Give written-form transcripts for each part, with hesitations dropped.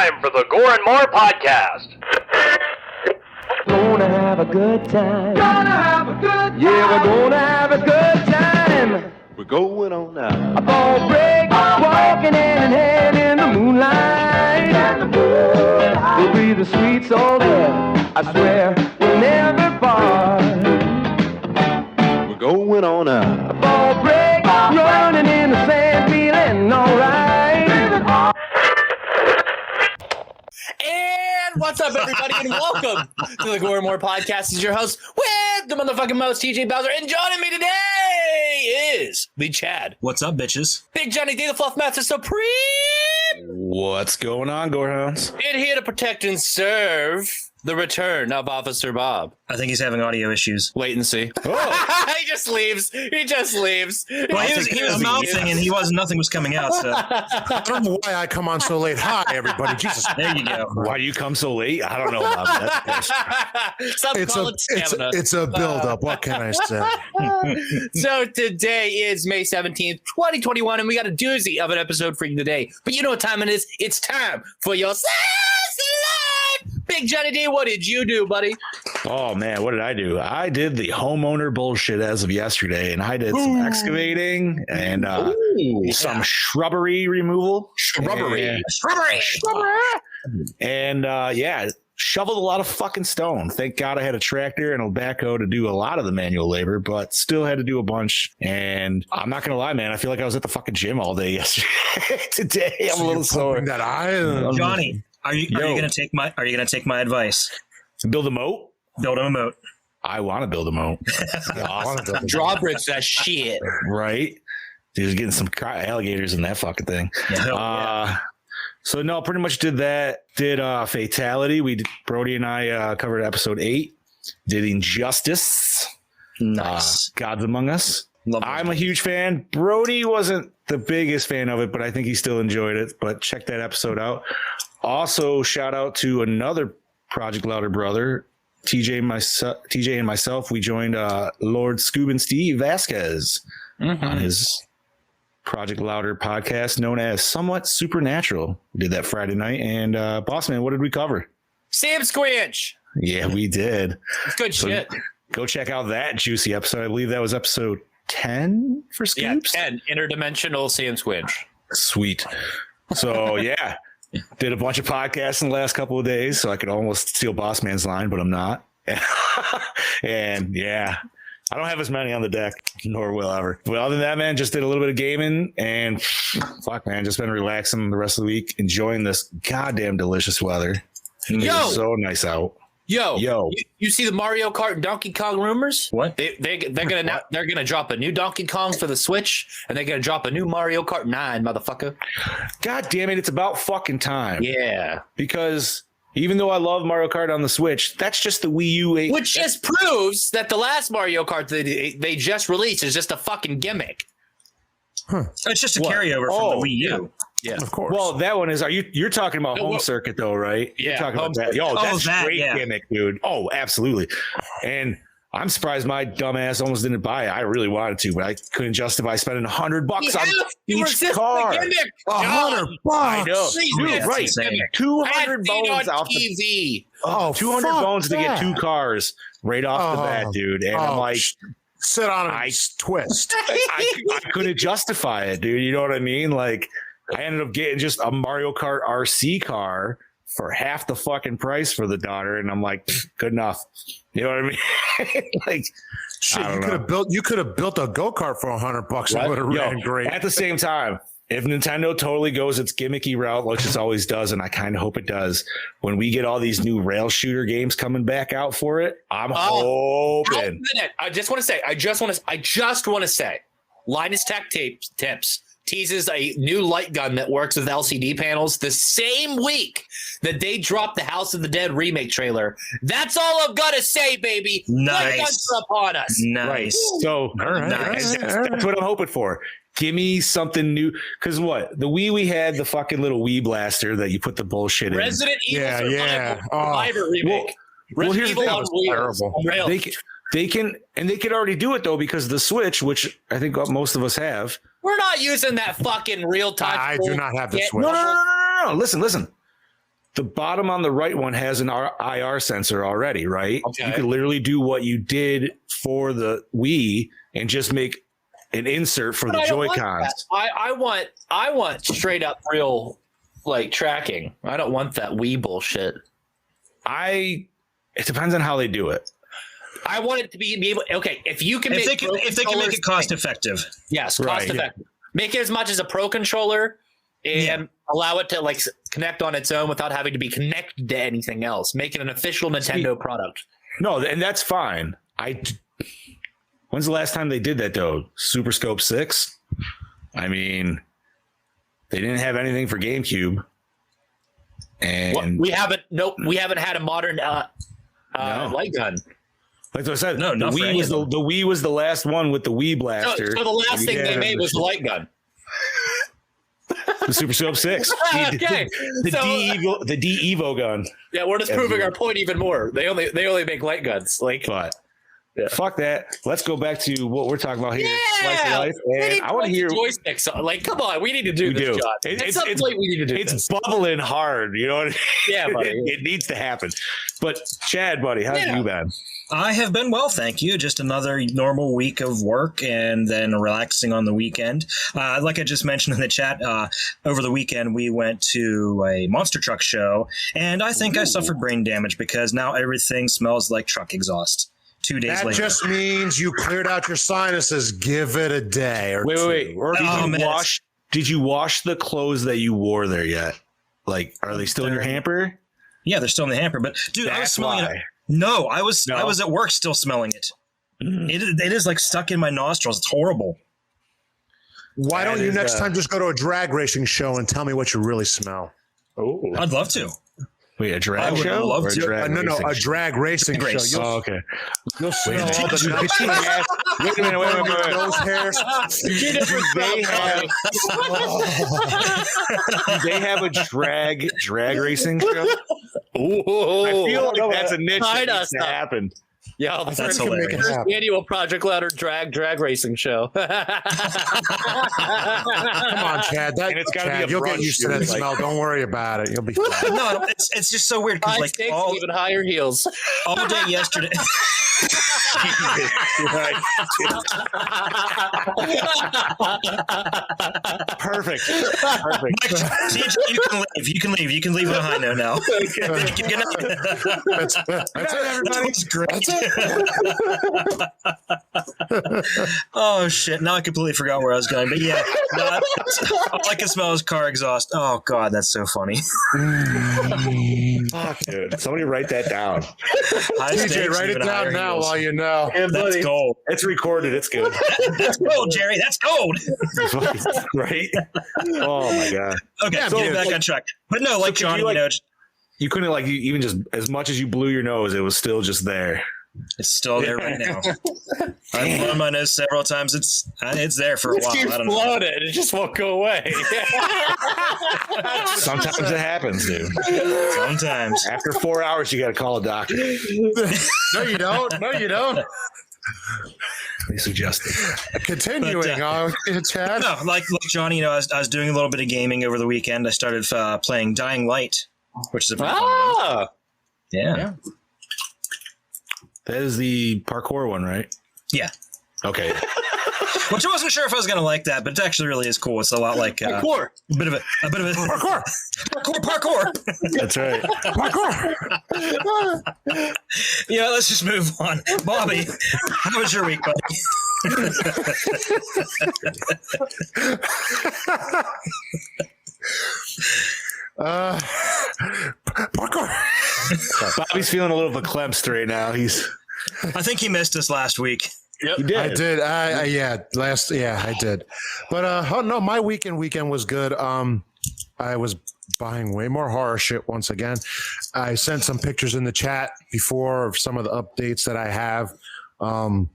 time for the Gore N More podcast. Gonna have a good time. Gonna have a good time. Yeah, we're gonna have a good time. We're going on now. A ball break, walking hand in hand in the moonlight. We'll be the sweet soul there. I swear we'll never part. We're going on now. A ball break, running in the sand, feeling alright. And what's up, everybody, and welcome to the Gore N More podcast. This is your host with the motherfucking most, TJ Bowser, and joining me today is Lee Chad. What's up, bitches? Big Johnny D, the Fluff Master Supreme. What's going on, Gorehounds? And here to protect and serve the return of Officer Bob. I think he's having audio issues. Wait and see. Oh. He just leaves. He just leaves. Well, he was mouthing and nothing was coming out. So I don't know why I come on so late. Hi, everybody. Jesus. there you go. Why do you come so late? I don't know about that. It's a build-up. What can I say? So today is May 17th, 2021, and we got a doozy of an episode for you today. But you know what time it is? It's time for your Sassy Life! Big Johnny D, what did you do, buddy? Oh, man, what did I do? I did the homeowner bullshit as of yesterday, and I did some excavating and some shrubbery removal. Shrubbery. And shoveled a lot of fucking stone. Thank God I had a tractor and a backhoe to do a lot of the manual labor, but still had to do a bunch. And I'm not gonna lie, man, I feel like I was at the fucking gym all day yesterday. Today I'm a little sore. Johnny, are you gonna take my advice? Build a moat? Build him a moat. I want to build a moat. Awesome. Drawbridge that shit. Right? Dude's getting some alligators in that fucking thing. So no, pretty much did that. Did Fatality. Brody and I covered episode 8. Did Injustice. Nice. Gods Among Us. I'm a huge fan. Brody wasn't the biggest fan of it, but I think he still enjoyed it. But check that episode out. Also, shout out to another Project Louder brother, TJ and myself. We joined Lord Scoob and Steve Vasquez on his Project Louder podcast known as Somewhat Supernatural. We did that Friday night. And boss man, what did we cover? Sam Squinch. Yeah, we did. It's good shit. Go check out that juicy episode. I believe that was episode 10 for Scoops. Yeah, 10. Interdimensional Sam Squinch. Sweet. So yeah, did a bunch of podcasts in the last couple of days, so I could almost steal Boss Man's line, but I'm not. And yeah, I don't have as many on the deck, nor will ever. But other than that, man, just did a little bit of gaming and fuck, man, just been relaxing the rest of the week, enjoying this goddamn delicious weather. It's so nice out. Yo, you see the Mario Kart and Donkey Kong rumors? What? They're gonna drop a new Donkey Kong for the Switch, and they're gonna drop a new Mario Kart 9, motherfucker. God damn it, it's about fucking time. Yeah, because even though I love Mario Kart on the Switch, that's just the Wii U. Which just proves that the last Mario Kart they just released is just a fucking gimmick. It's just a carryover from the Wii U. Yeah, of course. Well, that one is. You're talking about Home Circuit though, right? Yeah, you're talking about that. Yo, that's that, great gimmick, dude. Oh, absolutely. And I'm surprised my dumbass almost didn't buy it. I really wanted to, but I couldn't justify spending $100 on each car. $100. I know. Dude, right. 200 bones off TV. 200 bones to get 2 cars right off the bat, dude. And I'm like, sit on a twist. I couldn't justify it, dude. You know what I mean? Like, I ended up getting just a Mario Kart RC car for half the fucking price for the daughter, and I'm like, good enough. You know what I mean? Like, shit, you could have built a go-kart for $100. It would have ran great. At the same time, if Nintendo totally goes its gimmicky route, like it always does, and I kind of hope it does, when we get all these new rail shooter games coming back out for it, I'm hoping. I just want to say, Linus Tech Tips teases a new light gun that works with LCD panels the same week that they dropped the House of the Dead remake trailer. That's all I've got to say, baby. Nice. Light guns are upon us. Nice. So that's what I'm hoping for. Give me something new. Because what? The Wii, we had the fucking little Wii blaster that you put the bullshit in. Resident Evil Survivor remake. Well, here's the on wheels. They can already do it though, because the Switch, which I think most of us have. We're not using that fucking real time. I do not have the Switch. No. Listen. the bottom on the right one has an IR sensor already, right? Okay. You could literally do what you did for the Wii and just make an insert for the Joy-Cons. I want straight up real like tracking. I don't want that Wii bullshit. It depends on how they do it. I want it to be able. Okay, if you can, if they can make it cost effective. Yes, cost effective. Make it as much as a Pro controller, and allow it to like connect on its own without having to be connected to anything else. Make it an official Nintendo product. No, and that's fine. When's the last time they did that though? Super Scope 6? I mean, they didn't have anything for GameCube. And we haven't had a modern light gun. Like I said, no, the Wii was the last one with the Wii blaster. So the last thing they made was the light gun. The Super Scope 6. Okay. The D Evo gun. Yeah, we're just proving our point even more. They only make light guns. Like, but fuck that. Let's go back to what we're talking about here. Slice of life. And I want to hear joysticks. Like, come on, we need to do this, John. At some point, we need to do this. It's bubbling hard. You know what I mean? Yeah, buddy. It needs to happen. But Chad, buddy, how's you been? I have been well, thank you. Just another normal week of work and then relaxing on the weekend. Like I just mentioned in the chat, over the weekend we went to a monster truck show, and I think I suffered brain damage because now everything smells like truck exhaust. 2 days later. That just means you cleared out your sinuses. Give it a day or two. Wait. Or did you wash the clothes that you wore there yet? Like, are they still in your hamper? Yeah, they're still in the hamper. But dude, I was smelling it. No, I was at work still smelling it. It is like stuck in my nostrils. It's horrible. Why don't you next time just go to a drag racing show and tell me what you really smell? Oh, I'd love to. Wait, a drag show? I would love to. A drag racing show. Oh, okay. You'll smell all the Wait a minute. nose hairs. Do they have a drag racing show? Ooh, I feel like that's a niche that needs to up. happen. Yeah, that's hilarious. Annual Project Louder drag racing show. Come on, Chad. It's got to be a you'll get used to that smell. Don't worry about it. You'll be fine. No, it's just so weird because like even higher heels. All day yesterday. Perfect. TJ, you can leave. You can leave on a high note now. That's it, everybody. That's it. Oh shit! Now I completely forgot where I was going. But yeah, all I can smell is car exhaust. Oh god, that's so funny. Fuck, dude. Somebody write that down. TJ, write it down now while you know. Yeah, that's gold. It's recorded. It's good. That's gold, Jerry. That's gold. Right? Oh my god. Okay, so getting back on track. But no, like Johnny, you couldn't even just as much as you blew your nose, it was still just there. It's still there right now. I've blown my nose several times. It's there for a while. You've blown it. It just won't go away. Sometimes it happens, dude. Sometimes. After 4 hours, you got to call a doctor. No, you don't. No, you don't. They suggested. Continuing on, Chad. No, like Johnny, I was doing a little bit of gaming over the weekend. I started playing Dying Light, which is a pretty fun game. Yeah. That is the parkour one, right? Yeah. Okay. Which I wasn't sure if I was going to like that, but it actually really is cool. It's a lot like parkour. A bit of a parkour. That's right. Parkour. Yeah, let's just move on. Bobby, how was your week, buddy? Parkour. Bobby's feeling a little verklempt right now. I think he missed us last week. Yep. You did. I did. I did. But no, my weekend was good. I was buying way more horror shit once again. I sent some pictures in the chat before of some of the updates that I have. One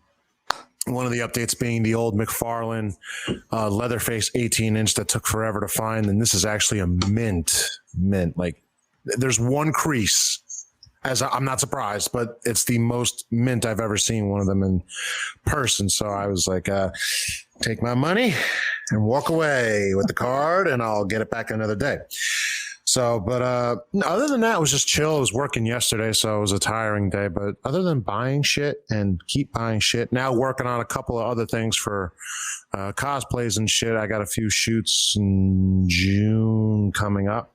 of the updates being the old McFarlane Leatherface 18-inch that took forever to find, and this is actually a mint. Like, there's one crease. I'm not surprised, but it's the most mint I've ever seen one of them in person. So I was like, take my money and walk away with the card, and I'll get it back another day. So, but other than that, it was just chill. I was working yesterday, so it was a tiring day. But other than buying shit and keep buying shit, now working on a couple of other things for cosplays and shit. I got a few shoots in June coming up.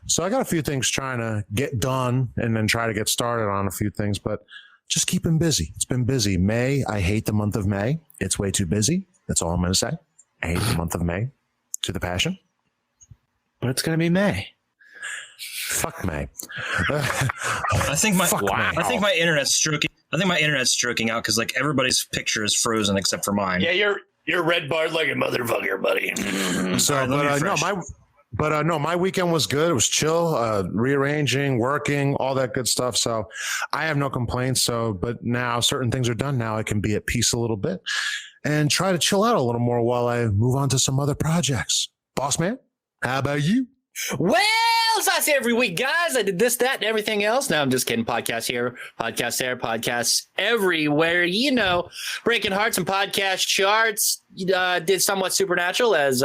So I got a few things trying to get done and then try to get started on a few things, but just keeping busy. It's been busy. May, I hate the month of May. It's way too busy. That's all I'm going to say. I hate the month of May to the passion. But it's going to be May. Fuck May. I think my internet's stroking. I think my internet's stroking out because like everybody's picture is frozen except for mine. Yeah, you're red barred like a motherfucker, buddy. So, my weekend was good. It was chill, rearranging, working, all that good stuff. So I have no complaints. So, but now certain things are done. Now I can be at peace a little bit and try to chill out a little more while I move on to some other projects. Boss man, how about you? Well, as I say every week, guys, I did this, that, and everything else. No, I'm just kidding. Podcasts here, podcasts there, podcasts everywhere. You know, breaking hearts and podcast charts. Did Somewhat Supernatural, as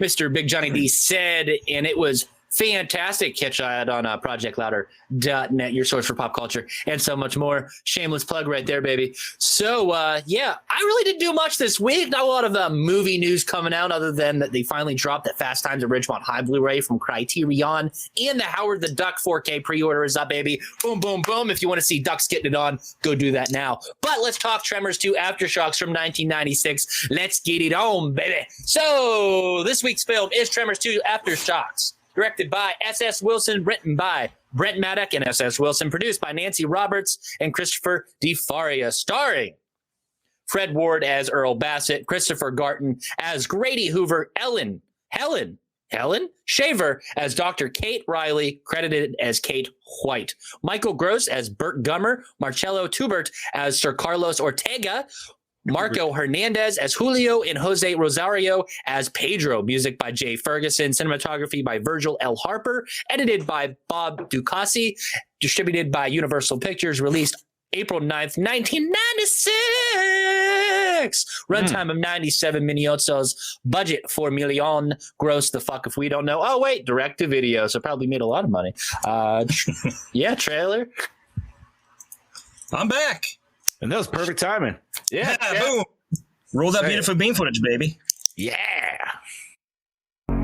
Mr. Big Johnny D said, and it was fantastic. Catch that on projectlouder.net, your source for pop culture and so much more. Shameless plug right there, baby. So, yeah, I really didn't do much this week. Not a lot of movie news coming out other than that they finally dropped the Fast Times at Ridgemont High Blu-ray from Criterion, and the Howard the Duck 4K pre-order is up, baby. Boom, boom, boom. If you want to see Ducks getting it on, go do that now. But let's talk Tremors 2 Aftershocks from 1996. Let's get it on, baby. So, this week's film is Tremors 2 Aftershocks. Directed by S.S. Wilson, written by Brent Maddock and S.S. Wilson, produced by Nancy Roberts and Christopher DeFaria, starring Fred Ward as Earl Bassett, Christopher Garton as Grady Hoover, Helen Shaver as Dr. Kate Riley, credited as Kate White, Michael Gross as Bert Gummer, Marcello Tubert as Sir Carlos Ortega, Marco Hernandez as Julio, and Jose Rosario as Pedro. Music by Jay Ferguson. Cinematography by Virgil L. Harper. Edited by Bob Ducassi. Distributed by Universal Pictures. Released April 9th, 1996. Runtime of 97 minutos. Budget 4 million. Gross the fuck if we don't know. Oh, wait. Direct to video. So probably made a lot of money. Yeah, trailer. I'm back. And that was perfect timing. Yeah. Boom. Roll that beautiful beam footage, baby. Yeah.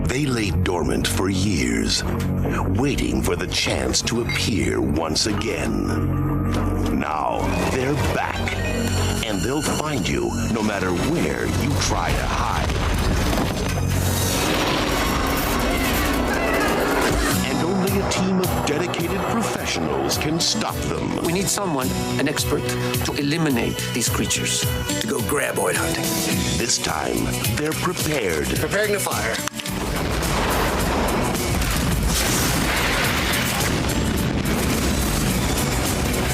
They lay dormant for years, waiting for the chance to appear once again. Now they're back, and they'll find you no matter where you try to hide. And only a team of dedicated professionals can stop them. We need someone, an expert, to eliminate these creatures, to go graboid hunting. This time, they're prepared. Preparing to fire.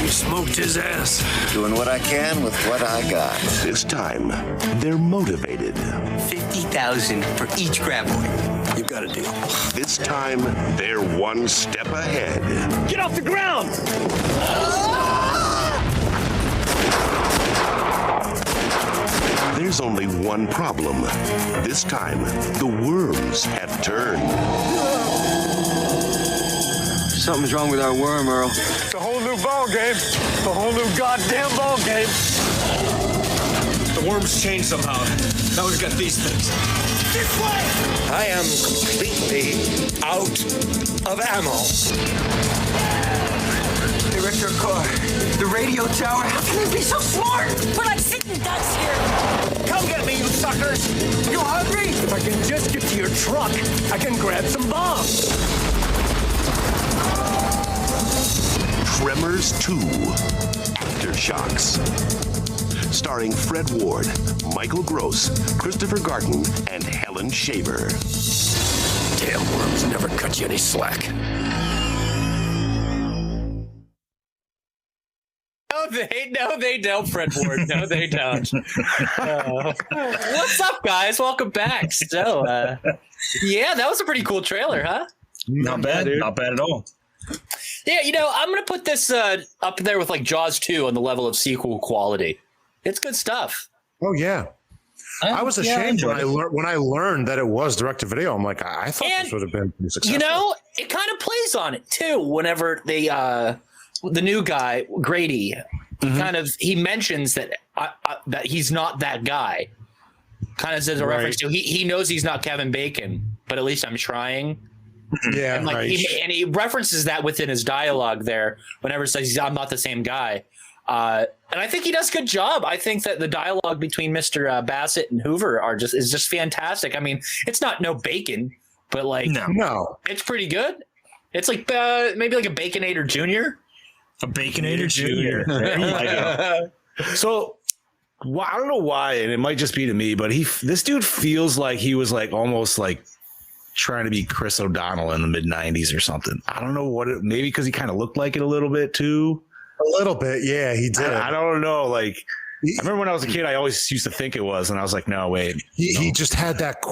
You smoked his ass. Doing what I can with what I got. This time, they're motivated. 50,000 for each graboid. You've got a deal. This time, they're one step ahead. Get off the ground! There's only one problem. This time, the worms have turned. Something's wrong with our worm, Earl. It's a whole new ball game. A whole new goddamn ball game. The worms changed somehow. Now we've got these things. This way! I am completely out of ammo. Hey, Richard Carr, the radio tower, how can they be so smart? We're like sitting ducks here. Come get me, you suckers! You hungry? If I can just get to your truck, I can grab some bombs. Tremors 2 Aftershocks. Starring Fred Ward, Michael Gross, Christopher Garton, and Helen Shaver. Damn worms never cut you any slack. No, they don't, Fred Ward. No, they don't. What's up, guys? Welcome back. So, yeah, that was a pretty cool trailer, huh? Not bad. Not bad at all. Yeah, you know, I'm going to put this up there with like Jaws 2 on the level of sequel quality. It's good stuff. Oh yeah, I was ashamed when I learned that it was direct to video. I'm like, I thought this would have been pretty successful. You know, it kind of plays on it too. Whenever they, the new guy Grady, he mentions that that he's not that guy. Kind of says a reference to he knows he's not Kevin Bacon, but at least I'm trying. Yeah, and he references that within his dialogue there. Whenever he says I'm not the same guy, and I think he does a good job. I think that the dialogue between Mr. Bassett and Hoover is just fantastic. I mean, it's not no Bacon, but like no, it's pretty good. It's like maybe like a Baconator Jr. A Baconator Jr. So I don't know why, and it might just be to me, but this dude feels like he was like almost like trying to be Chris O'Donnell in the mid 90s or something. I don't know maybe because he kind of looked like it a little bit too. A little bit, yeah, he did. I don't know. Like, I remember when I was a kid, I always used to think it was, and I was like, no, wait. He just had that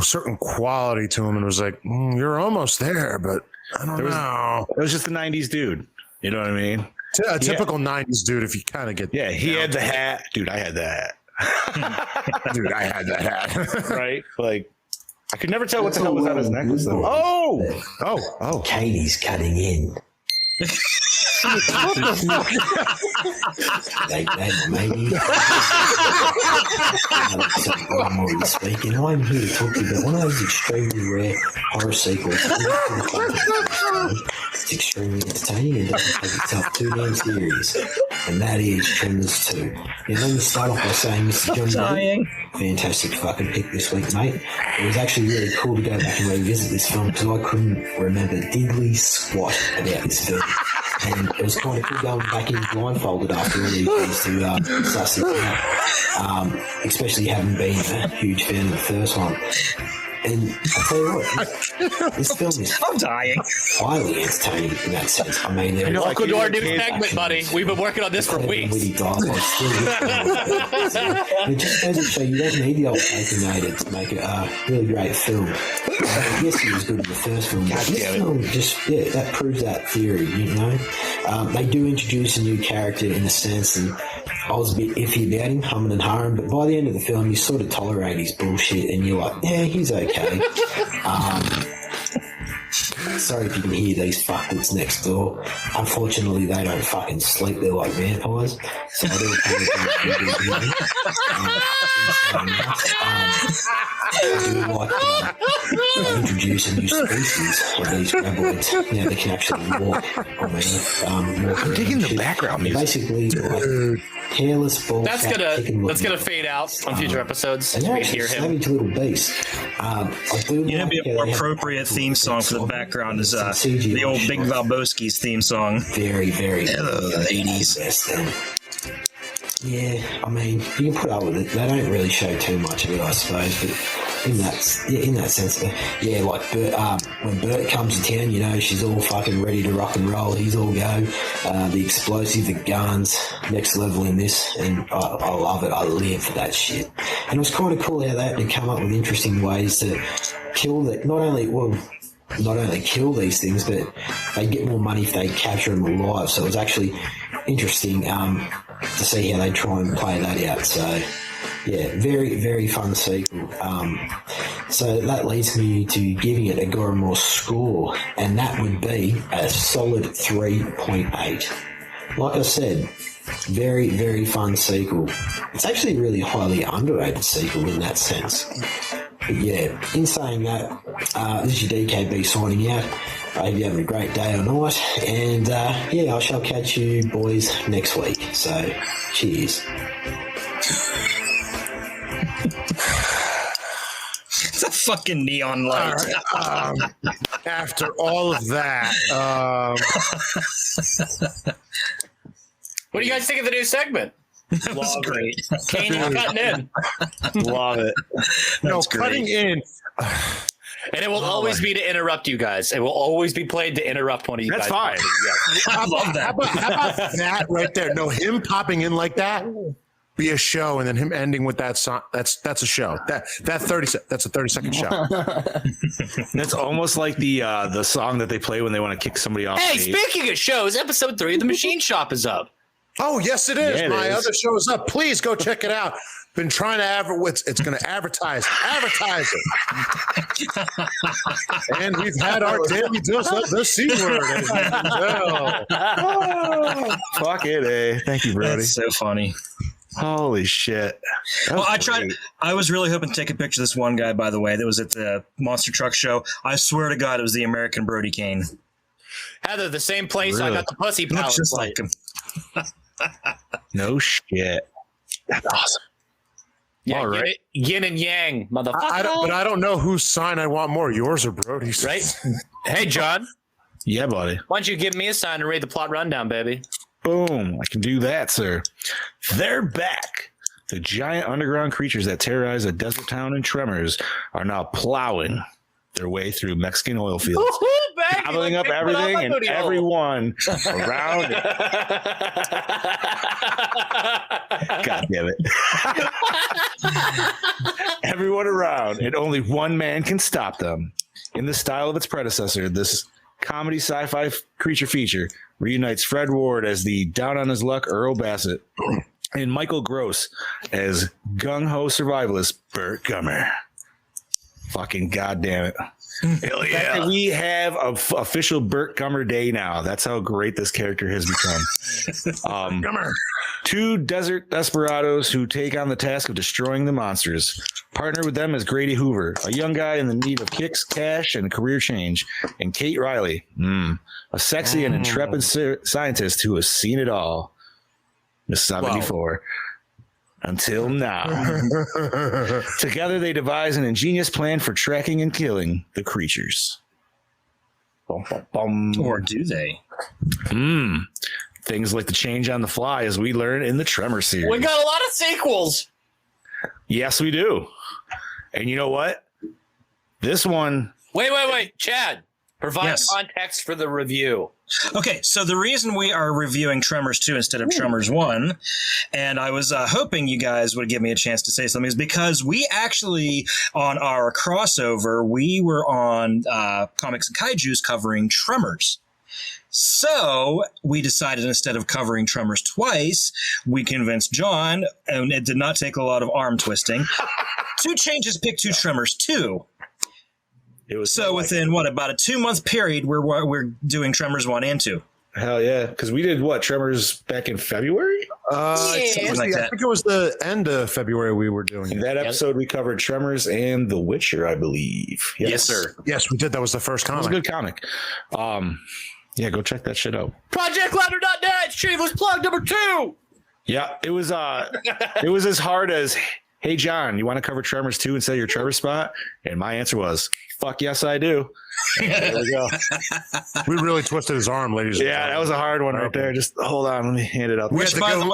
certain quality to him, and was like, you're almost there, but I don't know. It was just the 90s dude. You know what I mean? A typical 90s dude, if you kind of get. Yeah, he had the hat. Dude, I had that hat. Dude, I had that hat. Right? Like, I could never tell what the hell was on his necklace, though. Oh. Katie's cutting in. Maybe. Speaking, I'm here to talk to you about one of those extremely rare horror sequels. It's extremely entertaining and doesn't take itself too damn serious, and that is Tremors 2. Now, let me start off by saying, Mr. John, fantastic fucking pick this week, mate. It was actually really cool to go back and revisit this film because I couldn't remember diddly squat about this film. And it was kind of cool going back in blindfolded after all these years to suss it out, especially having been a huge fan of the first one. And I'll tell you what, this film is highly entertaining in that sense. I mean, welcome to our new segment, buddy. We've been working on this for weeks. It just goes to show you don't need the old Baconator to make a really great film. Yes, he was good in the first film, but this film that proves that theory, you know. They do introduce a new character in a sense, and I was a bit iffy about him, humming and hawing, but by the end of the film, you sort of tolerate his bullshit, and you're like, yeah, he's okay. Sorry if you can hear these fuckwits next door. Unfortunately, they don't fucking sleep. They're like vampires. So I do like to introduce a new species of these graboids. Now they can actually walk on Earth. I'm digging the background music. Basically, like hairless, bald. That's gonna fade out on future episodes. And we they're can hear him. savage little beasts. I do You know, be a more appropriate theme song for the background is the old Big Valboski's theme song. Very, very hello, ladies. Yeah, I mean, you can put up with it. They don't really show too much of it, I suppose, but in that sense, like Bert, when Bert comes to town, you know, she's all fucking ready to rock and roll. He's all go. The explosive, the guns, next level in this, and I love it. I live for that shit. And it was kind of cool how they had to come up with interesting ways to kill that. Not only kill these things, but they get more money if they capture them alive. So it was actually interesting to see how they try and play that out. So, yeah, very, very fun sequel. So that leads me to giving it a Gore N More score, and that would be a solid 3.8. Like I said, very, very fun sequel. It's actually a really highly underrated sequel in that sense. But yeah, in saying that, this is your DKB signing out. I hope you're having a great day or night. And I shall catch you boys next week. So, cheers. It's a fucking neon light. All right, after all of that, what do you guys think of the new segment? That was great. Kane's cutting in. Love it. Cutting in. And it will always be to interrupt you guys. It will always be played to interrupt one of you That's guys. That's fine. I love that. How about that right there? No, him popping in like that be a show, and then him ending with that song. That's a show. That's a 30-second show. That's almost like the song that they play when they want to kick somebody off. Hey, stage. speaking of shows, episode 3 of The Machine Shop is up. Oh, yes, it is. Yeah, My other show is up. Please go check it out. been trying to it's going to advertise it. And we've had our daily dose of the C word. As you can tell. Oh, fuck it, eh? Thank you, Brody. That's so funny. Holy shit. Well, I was really hoping to take a picture of this one guy, by the way, that was at the Monster Truck Show. I swear to God, it was the American Brody Kane. Heather, the same place Really? I got the pussy Looks palette. just like him. No shit. That's awesome. Yeah, All right. yin and yang, motherfucker. But I don't know whose sign I want more, yours or Brody's. Right? Hey, John, Yeah, buddy. why don't you give me a sign and read the plot rundown, baby? Boom. I can do that, sir. They're back. The giant underground creatures that terrorize a desert town in Tremors are now plowing their way through Mexican oil fields, gobbling up everything and everyone around it. God damn it. Everyone around, and only one man can stop them. In the style of its predecessor, this comedy sci-fi creature feature reunites Fred Ward as the down-on-his-luck Earl Bassett and Michael Gross as gung-ho survivalist Burt Gummer. Fucking goddamn it. Hell yeah. We have an official Burt Gummer Day now. That's how great this character has become. Two desert desperados who take on the task of destroying the monsters. Partner with them is Grady Hoover, a young guy in the need of kicks, cash, and career change, and Kate Riley, a sexy and intrepid scientist who has seen it all. Miss 74. Until now. Together they devise an ingenious plan for tracking and killing the creatures. Bum, bum, bum. Or do they? Things like the change on the fly, as we learn in the Tremor series. We got a lot of sequels. Yes, we do. And you know what? This one. Wait. Chad, provide Yes. context for the review. Okay, so the reason we are reviewing Tremors 2 instead of Tremors 1, and I was hoping you guys would give me a chance to say something, is because we actually, on our crossover, we were on Comics and Kaijus covering Tremors. So we decided instead of covering Tremors twice, we convinced John, and it did not take a lot of arm twisting, to change his pick to Tremors 2. It was So within about a 2-month period, we're doing Tremors 1 and 2. Hell yeah. Because we did Tremors back in February? Something like I that. think it was the end of February we were doing In it. that episode, we covered Tremors and The Witcher, I believe. Yes, sir. Yes, we did. That was the first It was a comic. good comic. Yeah, go check that shit out. ProjectLouder.net, shameless plug number 2. Yeah, it was as hard as, hey, John, you want to cover Tremors 2 instead of your Trevor spot? And my answer was, fuck yes, I do. And there we go. We really twisted his arm, ladies and Yeah, that was a hard one right there. Just hold on, let me hand it up. Which, by the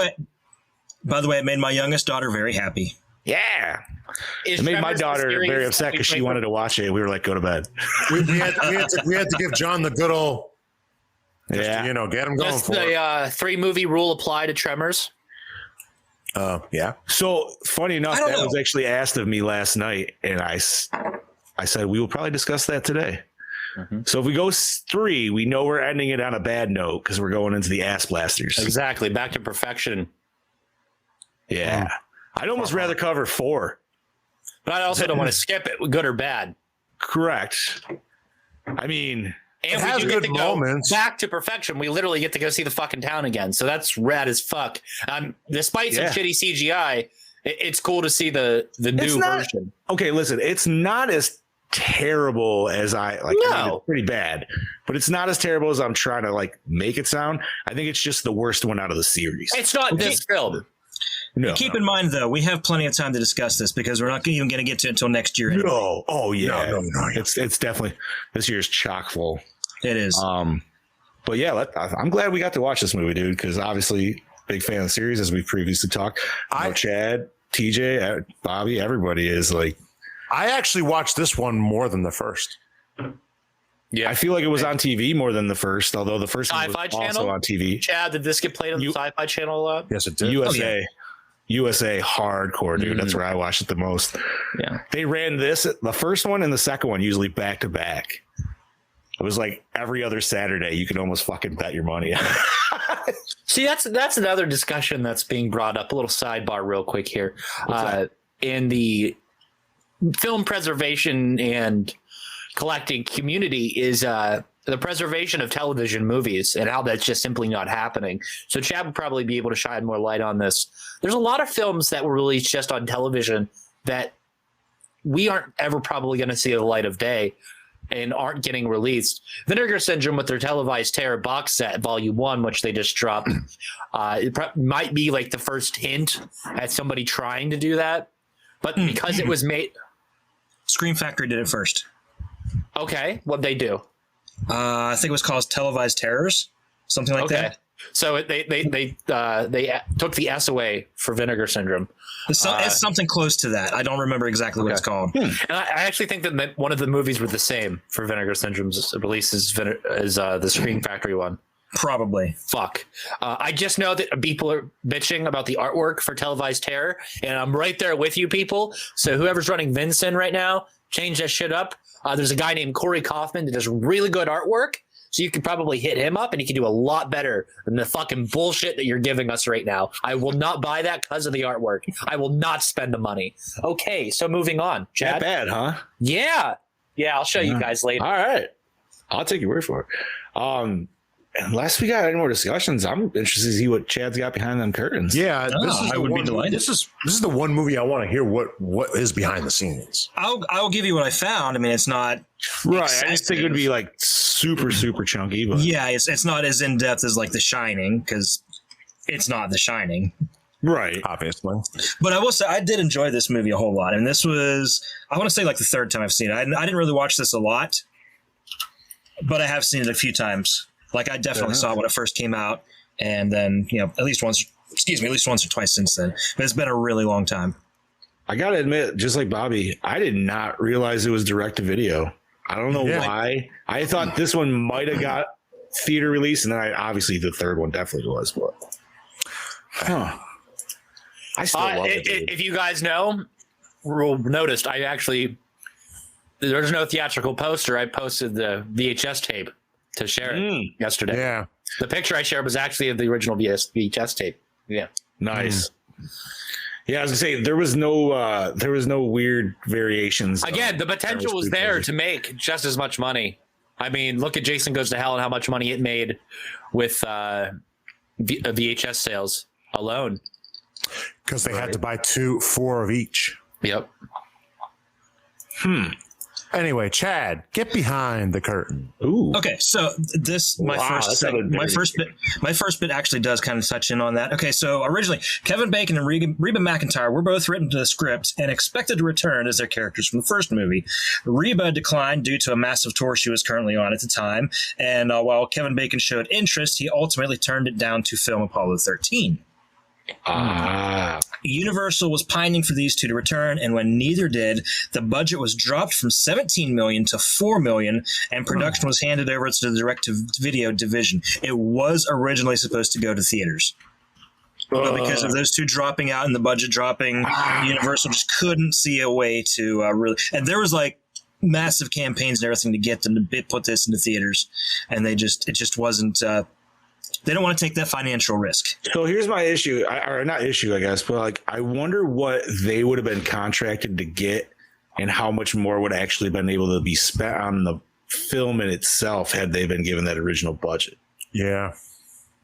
way, it made my youngest daughter very happy. Yeah. Is It made my Tremors the daughter series very upset because she wanted to watch it. We were like, go to bed. we had to give John the good old, Yeah. get him going Does Oh, for it. the 3-movie rule apply to Tremors? Yeah. So funny enough, I don't that know. was actually asked of me last night, and I said we will probably discuss that today. So if we go 3, we know we're ending it on a bad note because we're going into the ass blasters. Exactly. Back to perfection. Yeah, I'd almost rather cover 4. But I also don't want to skip it, good or bad. Correct. I mean, And has we do get good to go moments. back to perfection. We literally get to go see the fucking town again. So that's rad as fuck. Despite some Yeah. shitty CGI, it's cool to see the new version. okay, listen, it's not as terrible as I like. I mean, No. it's pretty bad, but it's not as terrible as I'm trying to like make it sound. I think it's just the worst one out of the series. It's not this film. No, Keep in mind, though, we have plenty of time to discuss this because we're not even going to get to it until next year. Anyway. no. Oh yeah, No. It's definitely this year's chock full. It is. But yeah, I'm glad we got to watch this movie, dude, because obviously big fan of the series, as we've previously talked. I know Chad, TJ, Bobby, everybody is like. I actually watched this one more than the first. Yeah, I feel like it was on TV more than the first, although the first one was Sci-Fi also Channel? on TV. Chad, did this get played on the Sci-Fi Channel a lot? Yes, it did. USA hardcore, dude. That's where I watched it the most. Yeah. They ran the first one and the second one usually back to back. It was like every other Saturday. You could almost fucking bet your money. See, that's another discussion that's being brought up. A little sidebar real quick here. In the film preservation and collecting community is the preservation of television movies and how that's just simply not happening. So Chad would probably be able to shine more light on this. There's a lot of films that were released just on television that we aren't ever probably going to see the light of day and aren't getting released. Vinegar Syndrome with their televised terror box set, Volume 1, which they just dropped, might be like the first hint at somebody trying to do that. But because it was made... Scream Factory did it first. Okay, what'd they do? I think it was called Televised Terrors, something like that. So they took the S away for Vinegar Syndrome. It's something close to that. I don't remember exactly what it's called. And I actually think that one of the movies were the same for Vinegar Syndrome's release as the Scream Factory one. Probably. Fuck. I just know that people are bitching about the artwork for Televised Terror, and I'm right there with you people. So whoever's running Vincent right now, change that shit up. There's a guy named Corey Kaufman that does really good artwork. So you could probably hit him up and he can do a lot better than the fucking bullshit that you're giving us right now. I will not buy that because of the artwork. I will not spend the money. Okay, so moving on. Chad? Not bad, huh? Yeah. Yeah, I'll show you guys later. All right. I'll take your word for it. Unless we got any more discussions, I'm interested to see what Chad's got behind them curtains. Yeah, I would be delighted. This is the one movie I want to hear what is behind the scenes. I'll give you what I found. I mean, it's not right. Excessive. I just think it would be like super chunky. But yeah, it's not as in depth as like The Shining because it's not The Shining. Right. Obviously. But I will say I did enjoy this movie a whole lot. And this was, I want to say like the third time I've seen it. I didn't really watch this a lot, but I have seen it a few times. Like I definitely saw it when it first came out, and then at least once or twice since then. But it's been a really long time. I gotta admit, just like Bobby, I did not realize it was direct to video. I don't know why. I thought this one might have got theater release, and then obviously the third one definitely was. But I still love it. If you guys noticed, there's no theatrical poster. I posted the VHS tape to share it yesterday. Yeah. The picture I shared was actually of the original VHS tape. Yeah. Nice. Yeah, I was gonna say there was no weird variations. Again, the potential was there to make just as much money. I mean, look at Jason Goes to Hell and how much money it made with VHS sales alone. Because they had to buy 4 of each. Yep. Anyway, Chad, get behind the curtain. Ooh. Okay, so my first bit actually does kind of touch in on that. Okay, so originally Kevin Bacon and Reba McEntire were both written to the script and expected to return as their characters from the first movie. Reba declined due to a massive tour she was currently on at the time, and while Kevin Bacon showed interest, he ultimately turned it down to film Apollo 13. Universal was pining for these two to return, and when neither did, the budget was dropped from $17 million to $4 million, and production was handed over to the direct-to-video division. It was originally supposed to go to theaters. But because of those two dropping out and the budget dropping, Universal just couldn't see a way to really... And there was like massive campaigns and everything to get them to put this into theaters, and it just wasn't... They don't want to take that financial risk. So here's my issue, or not issue, I guess, but like I wonder what they would have been contracted to get and how much more would have actually been able to be spent on the film in itself had they been given that original budget. Yeah.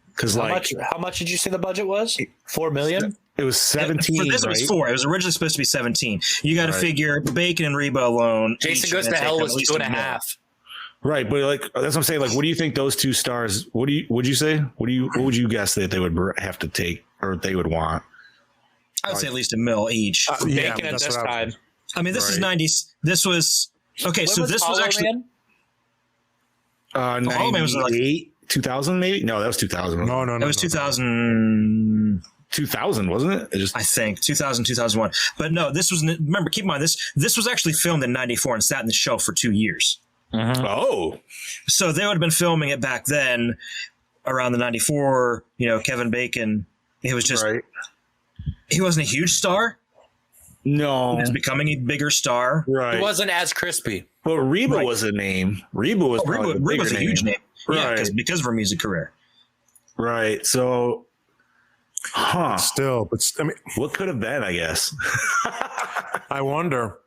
Because how much did you say the budget was? $4 million? It was 17. For this it was 4. It was originally supposed to be 17. You got to figure Bacon and Reba alone. Jason Goes to Hell was 2.5. Right, but like that's what I'm saying. Like, what do you think those two stars? Would you say? What would you guess that they would have to take or they would want? I would say at least $1 million each. Bacon at this time. I mean, this is 90s. This was okay. When so this was actually 98, 2000 maybe. No, that was 2000. No. It was 2000. 2000, wasn't it? I think 2000, 2001. But no, this was. Remember, keep in mind this was actually filmed in 94 and sat in the shelf for 2 years. Oh, so they would have been filming it back then around the 94, Kevin Bacon. It was just, he wasn't a huge star. No. He was becoming a bigger star. Right. He wasn't as crispy. But Reba was a name. Reba was Reba's a huge name. Right. Yeah, because of her music career. Right. So, Still, but I mean, what could have been, I guess. I wonder.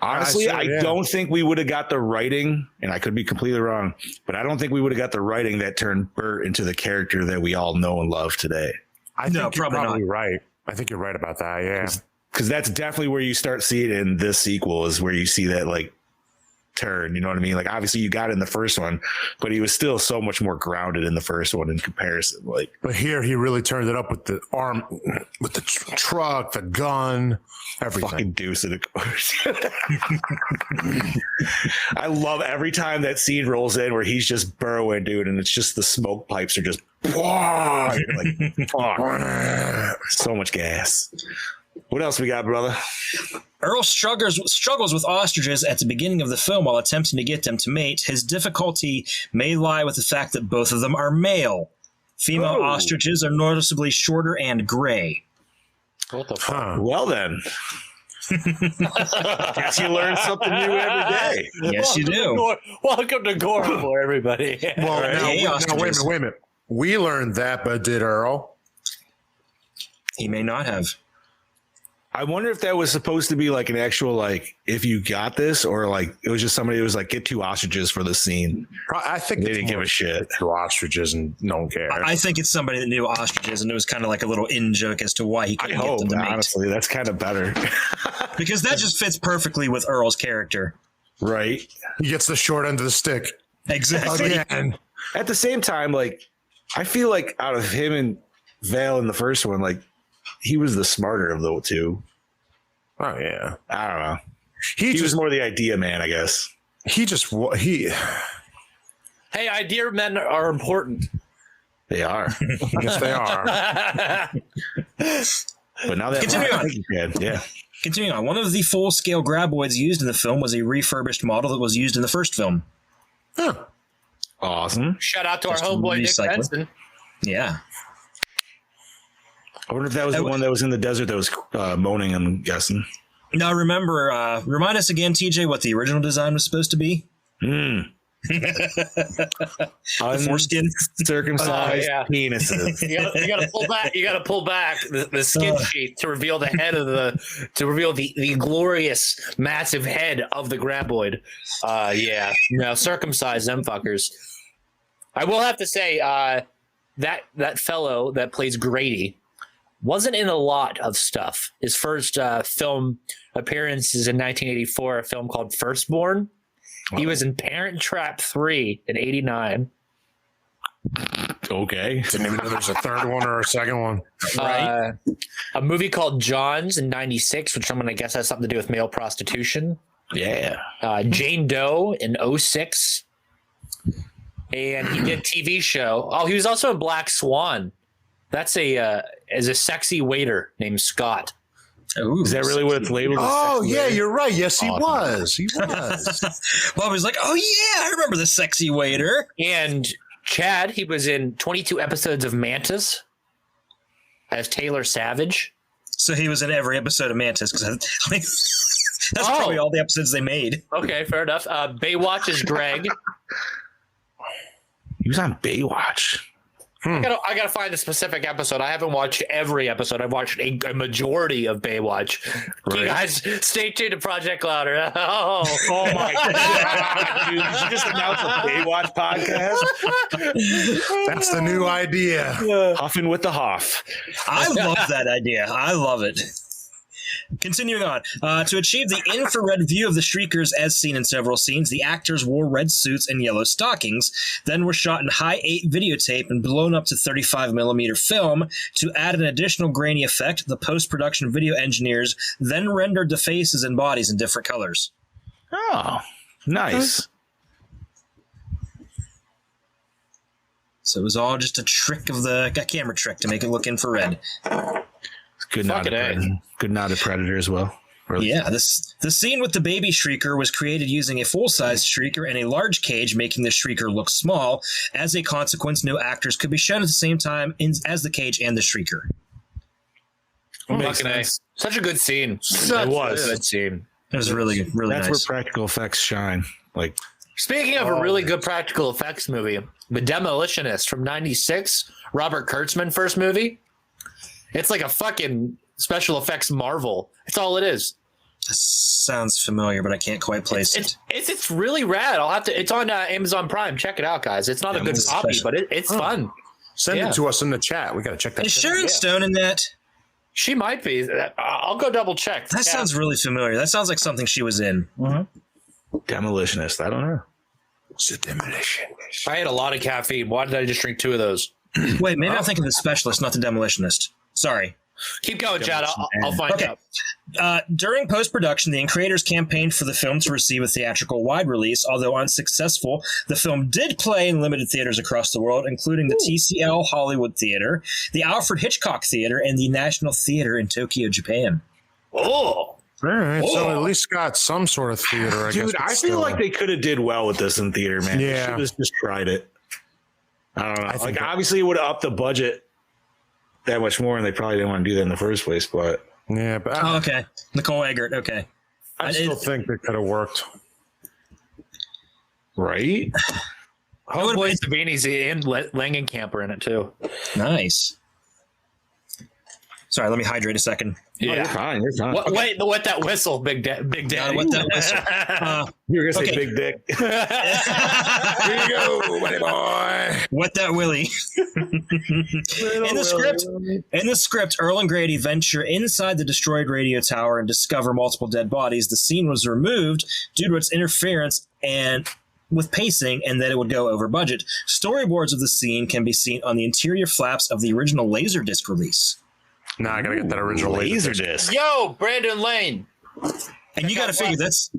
Honestly, I don't think we would have got the writing, and I could be completely wrong, but I don't think we would have got the writing that turned Bert into the character that we all know and love today. I think you're probably right. I think you're right about that. Yeah. Because that's definitely where you start seeing it in this sequel, is where you see that like turn. You know what I mean? Like, obviously you got it in the first one, but he was still so much more grounded in the first one in comparison. Like, but here he really turned it up with the arm, with the truck, the gun, everything. Fucking Deuce, of course. I love every time that scene rolls in where he's just burrowing, dude, and it's just the smoke pipes are just like, so much gas. What else we got, brother? Earl struggles with ostriches at the beginning of the film while attempting to get them to mate. His difficulty may lie with the fact that both of them are male. Female ostriches are noticeably shorter and gray. What the fuck? Well then. Guess you learn something new every day. Yes, you do. Welcome to Gore N More, everybody. Well, now, wait a minute. We learned that, but did Earl? He may not have. I wonder if that was supposed to be like an actual, like, if you got this, or like it was just somebody who was like, get 2 ostriches for the scene. I think they didn't give a shit. 2 ostriches and no one cares. I think it's somebody that knew ostriches, and it was kind of like a little in joke as to why he couldn't get them to mate. Honestly, that's kind of better. Because that just fits perfectly with Earl's character. Right. He gets the short end of the stick. Exactly. Again. At the same time, like, I feel like out of him and Vale in the first one, like, he was the smarter of the two. Oh yeah, I don't know. He was more the idea man, I guess. Hey, idea men are important. They are. Yes, they are. But now that Continuing on, one of the full-scale graboids used in the film was a refurbished model that was used in the first film. Huh. Awesome. Shout out to our homeboy Nick Benson. Yeah. I wonder if that was the one that was in the desert that was moaning, I'm guessing. Now, remember, remind us again, TJ, what the original design was supposed to be? Foreskin, circumcised penises. You gotta pull back. You gotta pull back the skin sheath to reveal the head of the glorious, massive head of the graboid. Circumcise them fuckers. I will have to say, that fellow that plays Grady wasn't in a lot of stuff. His first film appearance is in 1984, a film called Firstborn. He was in Parent Trap 3 in 89. Okay. Didn't even know there's a third one or a second one. Right. A movie called Johns in 96, which I'm going to guess has something to do with male prostitution. Yeah. Jane Doe in 06. And he did a TV show. Oh, he was also in Black Swan. That's as a sexy waiter named Scott. Ooh, is that really what it's labeled? Oh, yeah, you're right. Yes, he was. He was. Well, I was like, oh, yeah, I remember the sexy waiter. And Chad, he was in 22 episodes of Mantis as Taylor Savage. So he was in every episode of Mantis, because that's probably all the episodes they made. Okay, fair enough. Baywatch is Greg. He was on Baywatch. I gotta find the specific episode. I haven't watched every episode. I've watched a majority of Baywatch. Right. You guys, stay tuned to Project Louder. Oh my god! Dude, did you just announce a Baywatch podcast? That's the new idea. Huffing with the Hoff. I love that idea. I love it. Continuing on, to achieve the infrared view of the Shriekers as seen in several scenes, the actors wore red suits and yellow stockings, then were shot in high-8 videotape and blown up to 35mm film. To add an additional grainy effect, the post-production video engineers then rendered the faces and bodies in different colors. Oh, nice. So it was all just a camera trick to make it look infrared. Good nod to Predator as well. Yeah, the scene with the baby Shrieker was created using a full-size Shrieker and a large cage, making the Shrieker look small. As a consequence, no actors could be shown at the same time as the cage and the Shrieker. Such a good scene. It was. A good scene. It was really That's nice. where practical effects shine. Like, Speaking of a really good practical effects movie, The Demolitionist from '96, Robert Kurtzman first movie. It's like a fucking special effects marvel. It's all it is. That sounds familiar, but I can't quite place it. It's really rad. I'll have to. It's on Amazon Prime. Check it out, guys. It's not a good copy, but it's fun. Send it to us in the chat. We got to check that. Is Sharon Stone in that? She might be. I'll go double check. That sounds really familiar. That sounds like something she was in. Demolitionist. I don't know. It's a demolitionist. I had a lot of caffeine. Why did I just drink 2 of those? Wait, maybe I'm thinking the Specialist, not the Demolitionist. Sorry. Keep going, Chad. I'll find out. During post-production, the creators campaigned for the film to receive a theatrical wide release. Although unsuccessful, the film did play in limited theaters across the world, including the TCL Hollywood Theater, the Alfred Hitchcock Theater, and the National Theater in Tokyo, Japan. Oh. All right, so at least got some sort of theater, I guess. Dude, I feel like they could have did well with this in theater, man. Yeah. They should have just tried it. I don't know. Like, obviously, it would have upped the budget that much more, and they probably didn't want to do that in the first place, but... Yeah, but... okay. Nicole Eggert, okay. I still think that could have worked. Right? Homeboy Savini's and Langenkamp are in it, too. Nice. Sorry, let me hydrate a second. Yeah, you're fine. You're fine. Wait, wet that whistle, Big Daddy. Wet that whistle. You were gonna say big dick. Here you go, buddy boy. Wet that willy. In the script, Earl and Grady venture inside the destroyed radio tower and discover multiple dead bodies. The scene was removed due to its interference and with pacing, and that it would go over budget. Storyboards of the scene can be seen on the interior flaps of the original Laserdisc release. Nah, I gotta get that original Laserdisc. Yo, Brandon Lane. And you gotta figure that's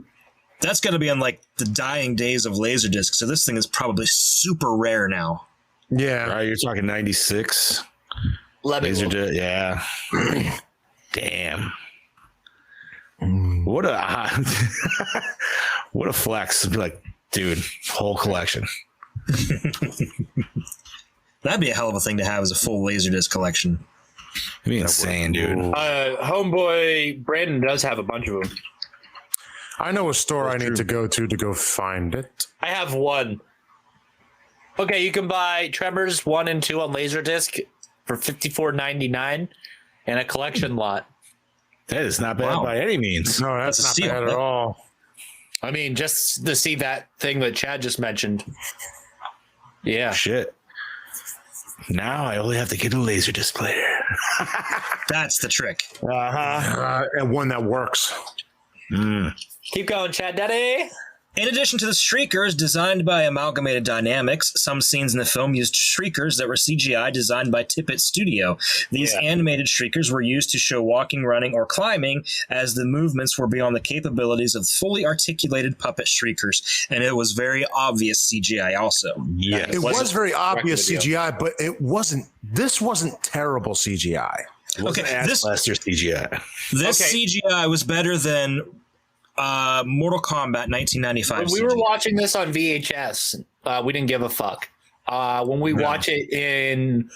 gotta be on like the dying days of Laserdisc, so this thing is probably super rare now. Yeah. All right, you're talking 96. Laserdisc, yeah. Damn. What a what a flex. Be like, dude, whole collection. That'd be a hell of a thing to have as a full Laserdisc collection. It'd be insane, dude. Homeboy Brandon does have a bunch of them. I know a store I need to go find it. I have one. Okay, you can buy Tremors 1 and 2 on Laserdisc for $54.99 and a collection lot. That is not bad by any means. No, that's not bad at all. I mean, just to see that thing that Chad just mentioned. Yeah. Shit. Now I only have to get a Laserdisc player. That's the trick. And one that works. Keep going, Chad Daddy. In addition to the shriekers designed by Amalgamated Dynamics, some scenes in the film used shriekers that were CGI designed by Tippett Studio. These animated shriekers were used to show walking, running, or climbing, as the movements were beyond the capabilities of fully articulated puppet shriekers. And it was very obvious CGI also. Yeah, it was very obvious CGI, but this wasn't terrible CGI. Okay, this last year's CGI. This CGI was better than Mortal Kombat 1995. When we were watching this on VHS, we didn't give a fuck. When we watch it in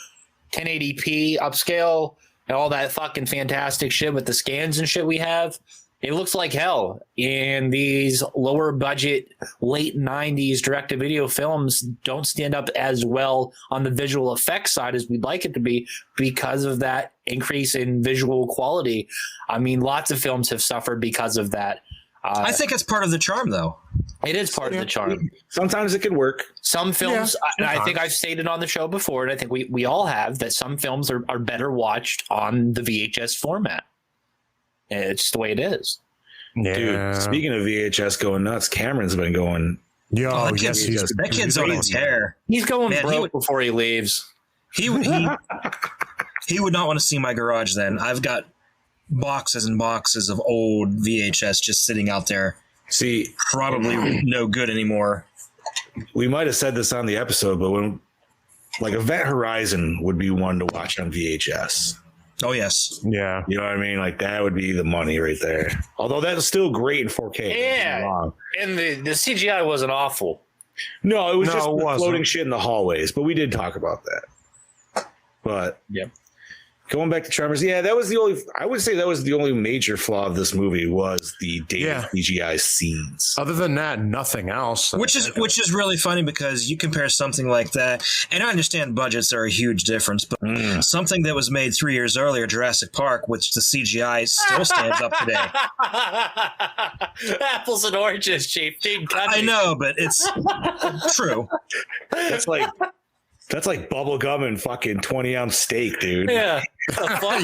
1080p upscale and all that fucking fantastic shit with the scans and shit we have, it looks like hell. And these lower budget late 90s direct-to-video films don't stand up as well on the visual effects side as we'd like it to be because of that increase in visual quality. I mean, lots of films have suffered because of that. I think it's part of the charm, though. It is part of the charm. Sometimes it can work. Some films, and I think I've stated on the show before, and I think we all have, that some films are better watched on the VHS format. It's just the way it is. Yeah. Dude, speaking of VHS going nuts, Cameron's been going. That kid's on a tear. He's going broke before he leaves. He would not want to see my garage then. I've got boxes and boxes of old VHS just sitting out there. See, probably no good anymore. We might have said this on the episode, but when like Event Horizon would be one to watch on VHS. Oh yes. Yeah. You know what I mean? Like that would be the money right there. Although that's still great in 4K. Yeah. And the CGI wasn't awful. No, it was floating shit in the hallways, but we did talk about that. But going back to Tremors, I would say that was the only major flaw of this movie was the dated CGI scenes. Other than that, nothing else. Which is really funny because you compare something like that, and I understand budgets are a huge difference, but something that was made 3 years earlier, Jurassic Park, which the CGI still stands up today. Apples and oranges, Chief. I know, but it's true. That's like bubble gum and fucking 20-ounce steak, dude. Yeah.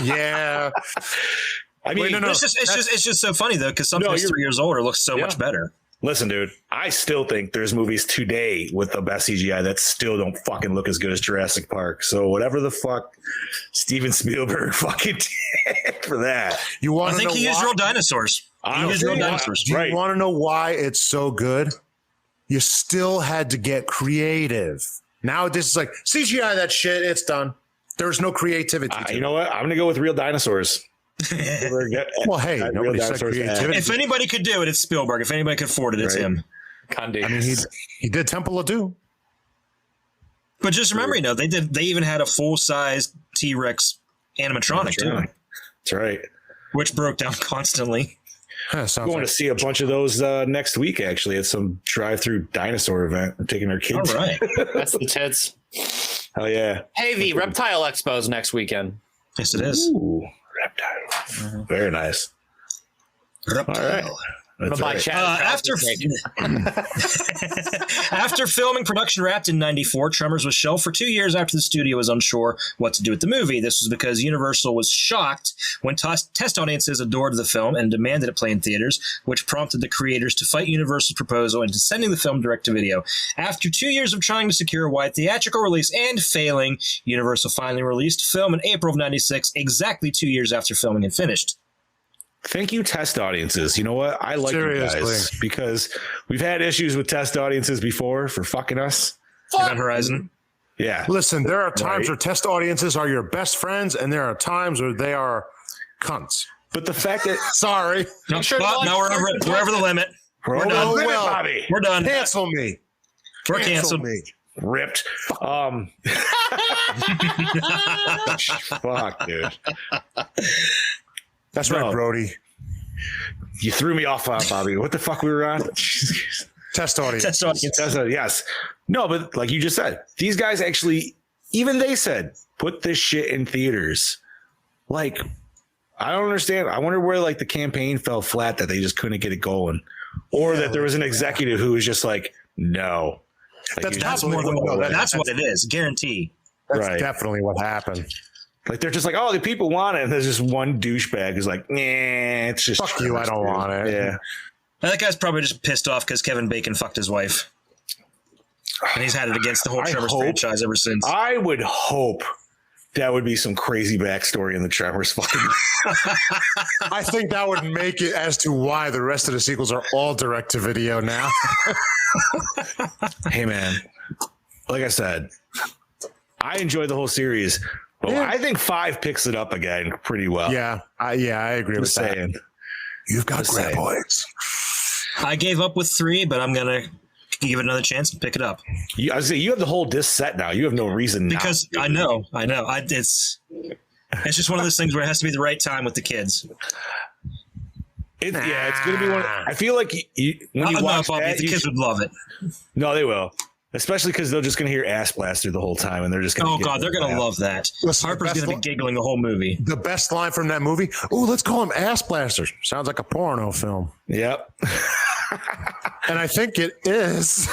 Yeah. I mean, it's just so funny though, because something that's 3 years older looks so much better. Listen, dude, I still think there's movies today with the best CGI that still don't fucking look as good as Jurassic Park. So whatever the fuck Steven Spielberg fucking did for that. I think he used real dinosaurs. Do you want to know why it's so good? You still had to get creative. Now this is like CGI that shit. It's done. There's no creativity. You know what? I'm going to go with real dinosaurs. Well, hey, nobody said creativity. If anybody could do it, it's Spielberg. If anybody could afford it, it's him. I mean, he did Temple of Doom. But just remember, they even had a full-size T-Rex animatronic too. That's right. Which broke down constantly. I'm going to see a bunch of those next week, actually, at some drive-through dinosaur event. We're taking our kids. All right. That's the tits. Hell yeah. Hey, the Reptile Expo's next weekend. Yes, it is. Ooh, reptile. Very nice. Reptile. All right. After filming, production wrapped in 94, Tremors was shelved for 2 years after the studio was unsure what to do with the movie. This was because Universal was shocked when test audiences adored the film and demanded it play in theaters, which prompted the creators to fight Universal's proposal into sending the film direct to video. After 2 years of trying to secure a wide theatrical release and failing, Universal finally released film in April of 96, exactly 2 years after filming had finished. Thank you, test audiences. You know what? I like you guys because we've had issues with test audiences before for fucking us. Event Horizon. Yeah. Listen, there are times where test audiences are your best friends, and there are times where they are cunts. But the fact that sorry, no, we're over the limit. We're done, Bobby. We're done. Cancel me. We're canceled. Me. Ripped. Fuck, dude. That's right, Brody. You threw me off, Bobby. What the fuck we were on? Test audience. Yes. No, but like you just said, these guys actually, even they said, put this shit in theaters. Like, I don't understand. I wonder where like the campaign fell flat that they just couldn't get it going, or that there was an executive who was just like, no. Like, that's more than that's what it is. Guarantee. That's definitely what happened. Like they're just like, oh, the people want it, and there's just one douchebag who's like, nah, it's just fuck you, I don't want it. Yeah, that guy's probably just pissed off because Kevin Bacon fucked his wife, and he's had it against the whole Tremors franchise ever since. I would hope that would be some crazy backstory in the Tremors fucking. I think that would make it as to why the rest of the sequels are all direct to video now. Hey man, like I said, I enjoyed the whole series. Well, I think 5 picks it up again pretty well. Yeah, I agree with that. You've got graboids. I gave up with 3, but I'm gonna give it another chance and pick it up. I was saying, you have the whole disc set now. You have no reason because not I know. It's just one of those things where it has to be the right time with the kids. It's gonna be one. I feel like when you watch that, the kids would love it. No, they will. Especially because they're just going to hear Ass Blaster the whole time, and they're just going to. Oh God, they're going to love that. Listen, Harper's going to be giggling the whole movie. The best line from that movie: "Ooh, let's call him Ass Blaster." Sounds like a porno film. Yep. And I think it is.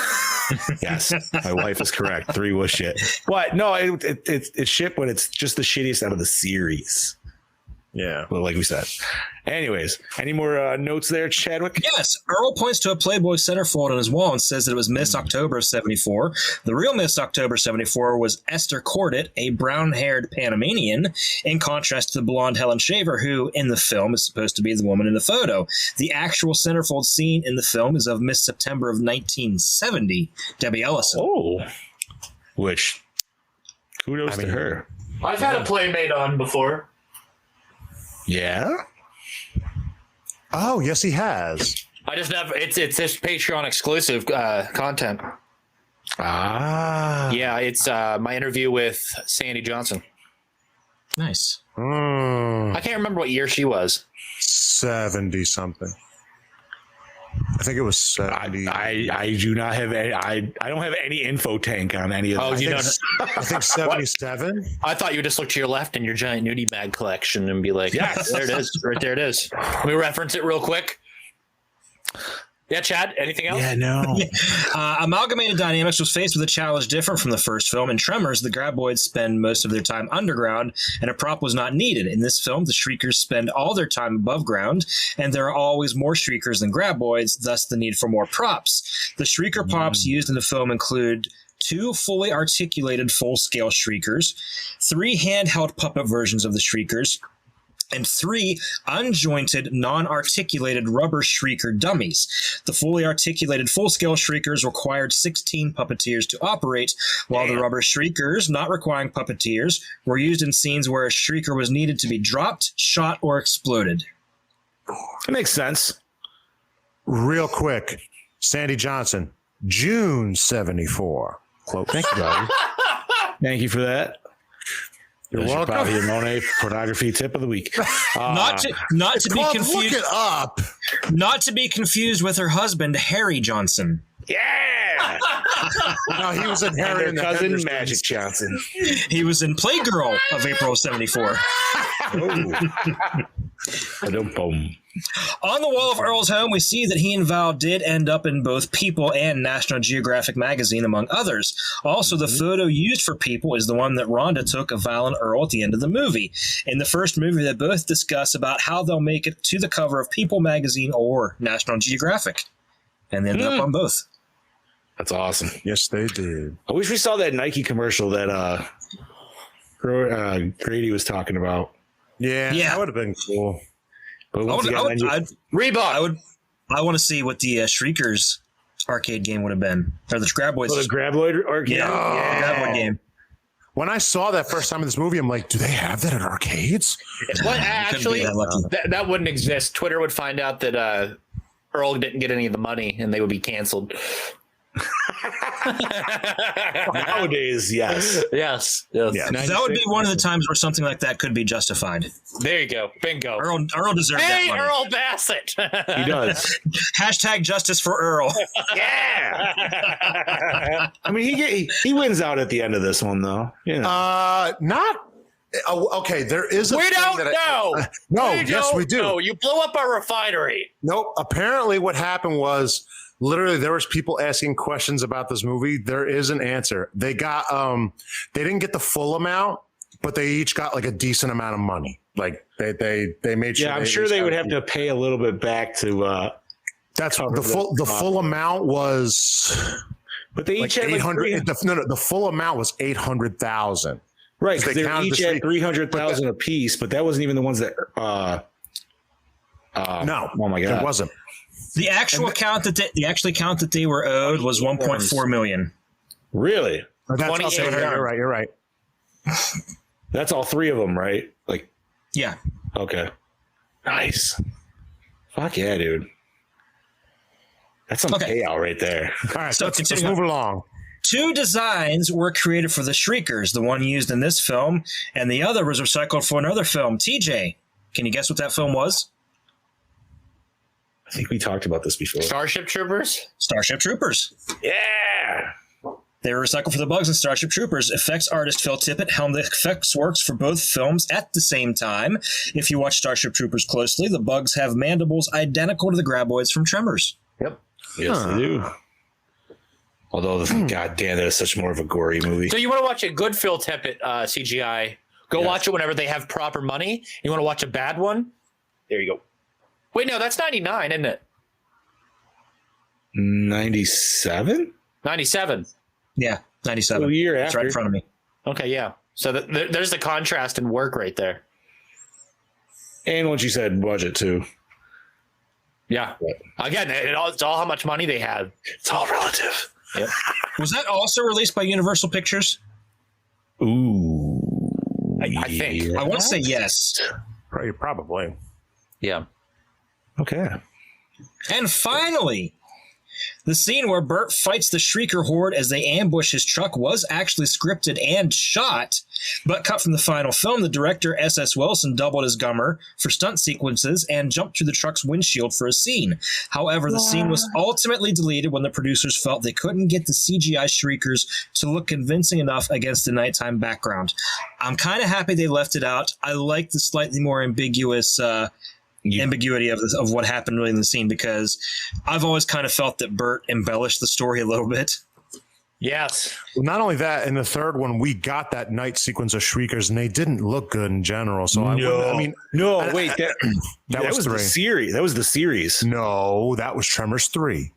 Yes, my wife is correct. 3 was shit, but no, it's shit, but it's just the shittiest out of the series. Yeah. Well, like we said. Anyways, any more notes there, Chadwick? Yes. Earl points to a Playboy centerfold on his wall and says that it was Miss October of 74. The real Miss October 74 was Esther Cordet, a brown-haired Panamanian, in contrast to the blonde Helen Shaver, who in the film is supposed to be the woman in the photo. The actual centerfold scene in the film is of Miss September of 1970, Debbie Ellison. Oh. Which, kudos to her. I've had a Playmate on before. Yeah. Oh, yes, he has. I just never. It's just Patreon exclusive content. Ah. Yeah, it's my interview with Sandy Johnson. Nice. I can't remember what year she was. 70 something. I think it was 70. I do not have any. I don't have any info tank on any of that. Oh, you don't. I think 77. I thought you would just look to your left in your giant nudie bag collection and be like, yes, there it is. Right there it is. Let me reference it real quick. Yeah, Chad, anything else? Yeah, no. Amalgamated Dynamics was faced with a challenge different from the first film. In Tremors, the Graboids spend most of their time underground, and a prop was not needed. In this film, the Shriekers spend all their time above ground, and there are always more Shriekers than Graboids, thus the need for more props. The Shrieker props used in the film include 2 fully articulated full-scale Shriekers, 3 handheld puppet versions of the Shriekers, and 3 unjointed, non-articulated rubber Shrieker dummies. The fully articulated full-scale Shriekers required 16 puppeteers to operate, while the rubber Shriekers, not requiring puppeteers, were used in scenes where a Shrieker was needed to be dropped, shot, or exploded. That makes sense. Real quick, Sandy Johnson, June 74. Quote. Thank you, buddy. Thank you for that. You're There's welcome. your Bobby and Monet pornography tip of the week. Not to be confused. Look it up. Not to be confused with her husband, Harry Johnson. Yeah. No, he was in Harry and the cousin Hendersons. Magic Johnson. He was in Playgirl of April 74. Boom. On the wall of Earl's home, we see that he and Val did end up in both People and National Geographic magazine, among others. Also, the photo used for People is the one that Rhonda took of Val and Earl at the end of the movie. In the first movie, they both discuss about how they'll make it to the cover of People magazine or National Geographic. And they ended up on both. That's awesome. Yes, they did. I wish we saw that Nike commercial that Grady was talking about. Yeah, that would have been cool. But Reebok. I want to see what the Shriekers arcade game would have been, or the Graboids. the Graboid arcade. Yeah, Graboid game. When I saw that first time in this movie, I'm like, do they have that at arcades? Well, actually, that lucky. that wouldn't exist. Twitter would find out that Earl didn't get any of the money, and they would be canceled. Nowadays, yes. Yes. That would be one of the times where something like that could be justified. There you go. Bingo. Earl deserved that money. Earl Bassett. He does. Hashtag justice for Earl. Yeah. I mean, he wins out at the end of this one, though. You know. Not. Okay, there is a We thing don't that know. No, We yes, don't we do. know. You blew up our refinery. Nope. Apparently, what happened was literally there was people asking questions about this movie. There is an answer. They got they didn't get the full amount, but they each got like a decent amount of money. Like they made sure. Yeah, I'm sure they would have to pay a little bit back to. That's the full amount was. But they each like had 800. The full amount was 800,000. Right, because they counted each the had 300,000 a piece, but that wasn't even the ones that. No, oh my god, it wasn't. The actual count that they were owed was 1.4 million. Really? That's also, you're right. That's all 3 of them, right? Like, Yeah. okay, nice. Fuck yeah, dude. That's some payout right there. All right, So let's move along. 2 designs were created for the Shriekers, the one used in this film, and the other was recycled for another film. TJ, can you guess what that film was? I think we talked about this before. Starship Troopers? Starship Troopers. Yeah. They were recycled for the bugs in Starship Troopers. Effects artist Phil Tippett helmed the effects works for both films at the same time. If you watch Starship Troopers closely, the bugs have mandibles identical to the Graboids from Tremors. Yep. Yes, they do. Although, god damn, that is such more of a gory movie. So you want to watch a good Phil Tippett CGI? Go watch it whenever they have proper money. You want to watch a bad one? There you go. Wait, no, that's 99, isn't it? 97? 97. Yeah, 97. A year It's after. right in front of me. Okay, yeah. So there's the contrast in work right there. And once you said budget, too. Yeah. Again, it's all how much money they had. It's all relative. Yep. Was that also released by Universal Pictures? Ooh. I think. I want to say yes. Probably. Yeah. Okay. And finally, The scene where Burt fights the Shrieker horde as they ambush his truck was actually scripted and shot, but cut from the final film. The director, S.S. Wilson, doubled his gummer for stunt sequences and jumped through the truck's windshield for a scene. However, the scene was ultimately deleted when the producers felt they couldn't get the CGI Shriekers to look convincing enough against the nighttime background. I'm kind of happy they left it out. I like the slightly more ambiguous ambiguity of what happened really in the scene, because I've always kind of felt that Burt embellished the story a little bit. Yes. Well, not only that, in the third one, we got that night sequence of Shriekers, and they didn't look good in general. So that was the series. That was the series. No, that was Tremors 3.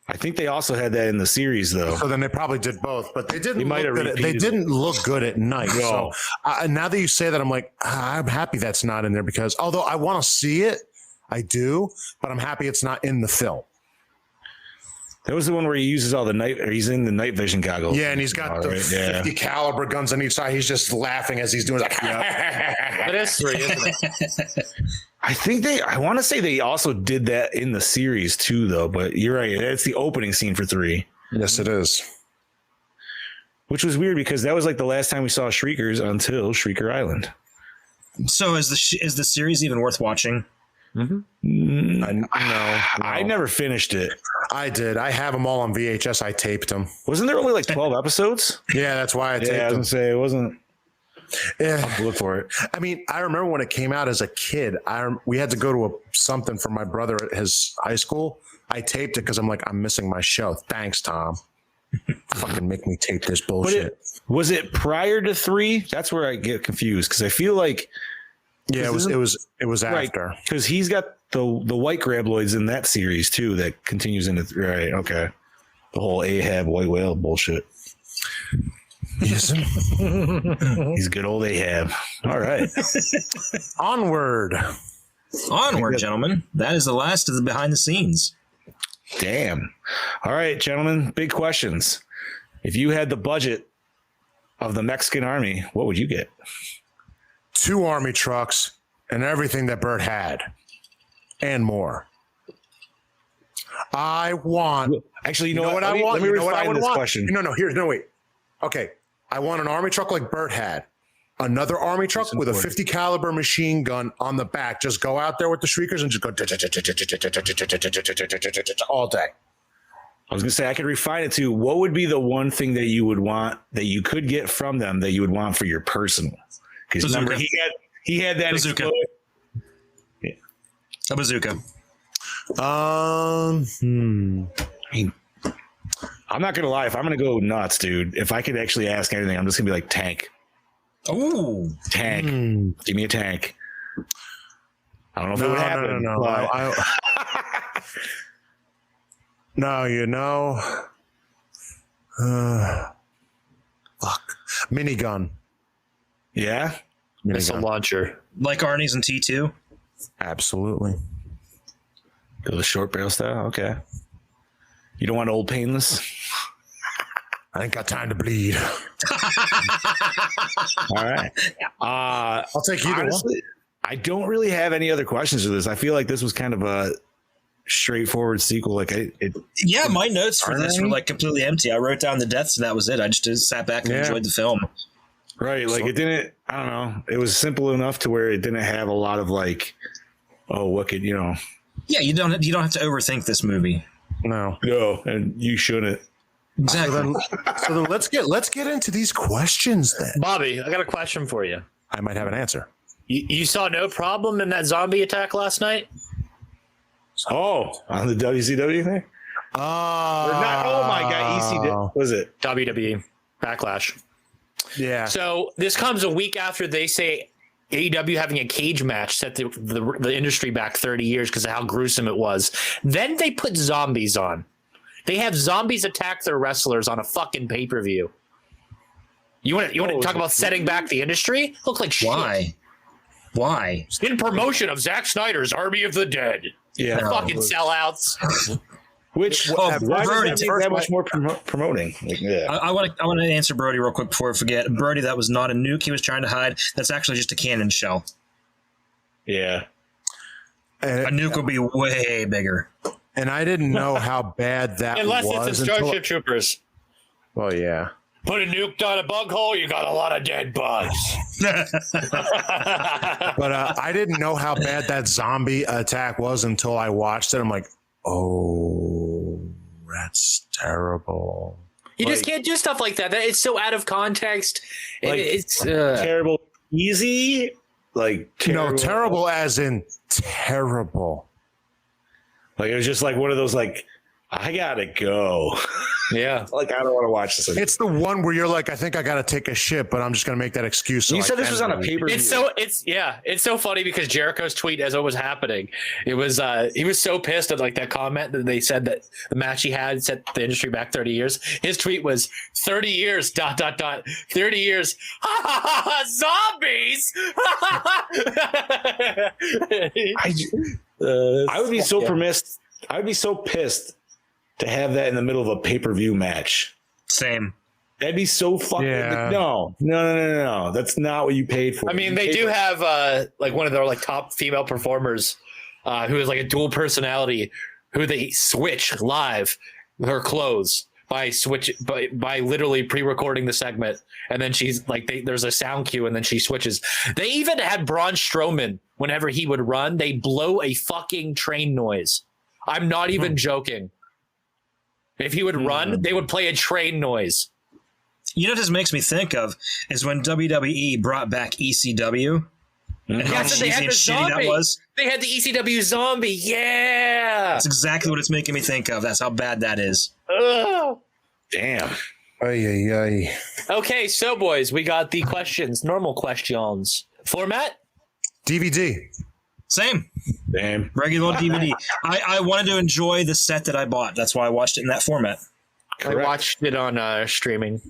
I think they also had that in the series, though. So then they probably did both, but they didn't. They didn't look good at night. No. So now that you say that, I'm like, I'm happy that's not in there, because although I want to see it, I do, but I'm happy it's not in the film. That was the one where he uses all the night, or he's in the night vision goggles. Yeah, and he's got the 50 caliber guns on each side. He's just laughing as he's doing it. It is 3, isn't it? I want to say they also did that in the series too, though, but you're right. It's the opening scene for 3. Yes, it is. Which was weird because that was like the last time we saw Shriekers until Shrieker Island. So is the series even worth watching? Mm-hmm. No. I never finished it. I did. I have them all on VHS. I taped them. Wasn't there only like 12 episodes? Yeah, that's why I taped them. I was gonna say it wasn't. Yeah, I'll have to look for it. I mean, I remember when it came out as a kid. We had to go to something for my brother at his high school. I taped it because I'm like, I'm missing my show. Thanks, Tom. Fucking make me tape this bullshit. Was it prior to 3? That's where I get confused, because I feel like. Yeah, it was right, after, because he's got the white graboids in that series too that continues into right. Okay, the whole Ahab white whale bullshit. Yes, he's good old Ahab. All right, onward, gentlemen. That is the last of the behind the scenes. Damn. All right, gentlemen. Big questions. If you had the budget of the Mexican army, what would you get? 2 army trucks and everything that Burt had and more. I want. Actually, you know what I want? Let me refine this question. No, wait. Okay. I want an army truck like Burt had. Another army truck with a 50 caliber machine gun on the back. Just go out there with the Shriekers and just go all day. I was going to say, I could refine it to what would be the one thing that you would want that you could get from them that you would want for your personal. Because remember, he had that bazooka. Yeah. A bazooka. I mean, I'm not gonna lie. If I'm gonna go nuts, dude, if I could actually ask anything, I'm just gonna be like tank. Oh, tank! Give me a tank. I don't know if it would happen. Fuck. Minigun. Yeah. Missile launcher. Like Arnie's in T2? Absolutely. Go the short barrel style? Okay. You don't want old painless? I ain't got time to bleed. All right. I'll take either one. I don't really have any other questions for this. I feel like this was kind of a straightforward sequel. Yeah, my notes for this were like completely empty. I wrote down the deaths and that was it. I just sat back and enjoyed the film. Right. Like it didn't, I don't know. It was simple enough to where it didn't have a lot of like, oh, what could, Yeah, you don't have to overthink this movie. No, and you shouldn't. Exactly. So then let's get into these questions then. Bobby, I got a question for you. I might have an answer. You saw no problem in that zombie attack last night? Oh, on the WCW thing? Or not, oh my God, ECW. Was it? WWE. Backlash. Yeah. So this comes a week after they say AEW having a cage match set the industry back 30 years because of how gruesome it was. Then they put zombies on. They have zombies attack their wrestlers on a fucking pay-per-view. You want to talk about setting back the industry? Look like shit. Why? In promotion of Zack Snyder's Army of the Dead. Yeah. Fucking sellouts. Which Brody, that much more promoting. Like, yeah. I want to answer Brody real quick before I forget. Brody, that was not a nuke he was trying to hide. That's actually just a cannon shell. Yeah. A nuke would be way bigger. and I didn't know how bad that Unless was. it's in Starship Troopers. Well, yeah. Put a nuke on a bug hole, you got a lot of dead bugs. But I didn't know how bad that zombie attack was until I watched it. I'm like, oh, that's terrible. You just can't do stuff like that. It's so out of context. Like, It's terrible, easy. Like terrible. No, terrible as in terrible. Like it was just like one of those like, I gotta go. Yeah. Like I don't want to watch this anymore. It's the one where you're like, I think I got to take a shit, but I'm just going to make that excuse. So You said this was on a pay-per-view. It's so funny because Jericho's tweet as it was happening, it was he was so pissed at like that comment that they said that the match he had set the industry back 30 years. His tweet was 30 years 30 years zombies. I would be so pissed. I would be so pissed to have that in the middle of a pay-per-view match. Same. That'd be so fucking no. That's not what you paid for. I mean, they do have like one of their like top female performers who is like a dual personality who they switch live her clothes by literally pre-recording the segment, and then she's like there's a sound cue and then she switches. They even had Braun Strowman whenever he would run, they blow a fucking train noise. I'm not even joking. If he would run, they would play a train noise. You know what this makes me think of is when WWE brought back ECW. And how Yes, they had the shitty that zombie. was. They had the ECW zombie. Yeah. That's exactly what it's making me think of. That's how bad that is. Ugh. Damn. Ay, ay, ay. Okay, so boys, we got the questions. Normal questions. Format? DVD. Same. Damn. Regular old DVD. I wanted to enjoy the set that I bought. That's why I watched it in that format. Correct. I watched it on streaming.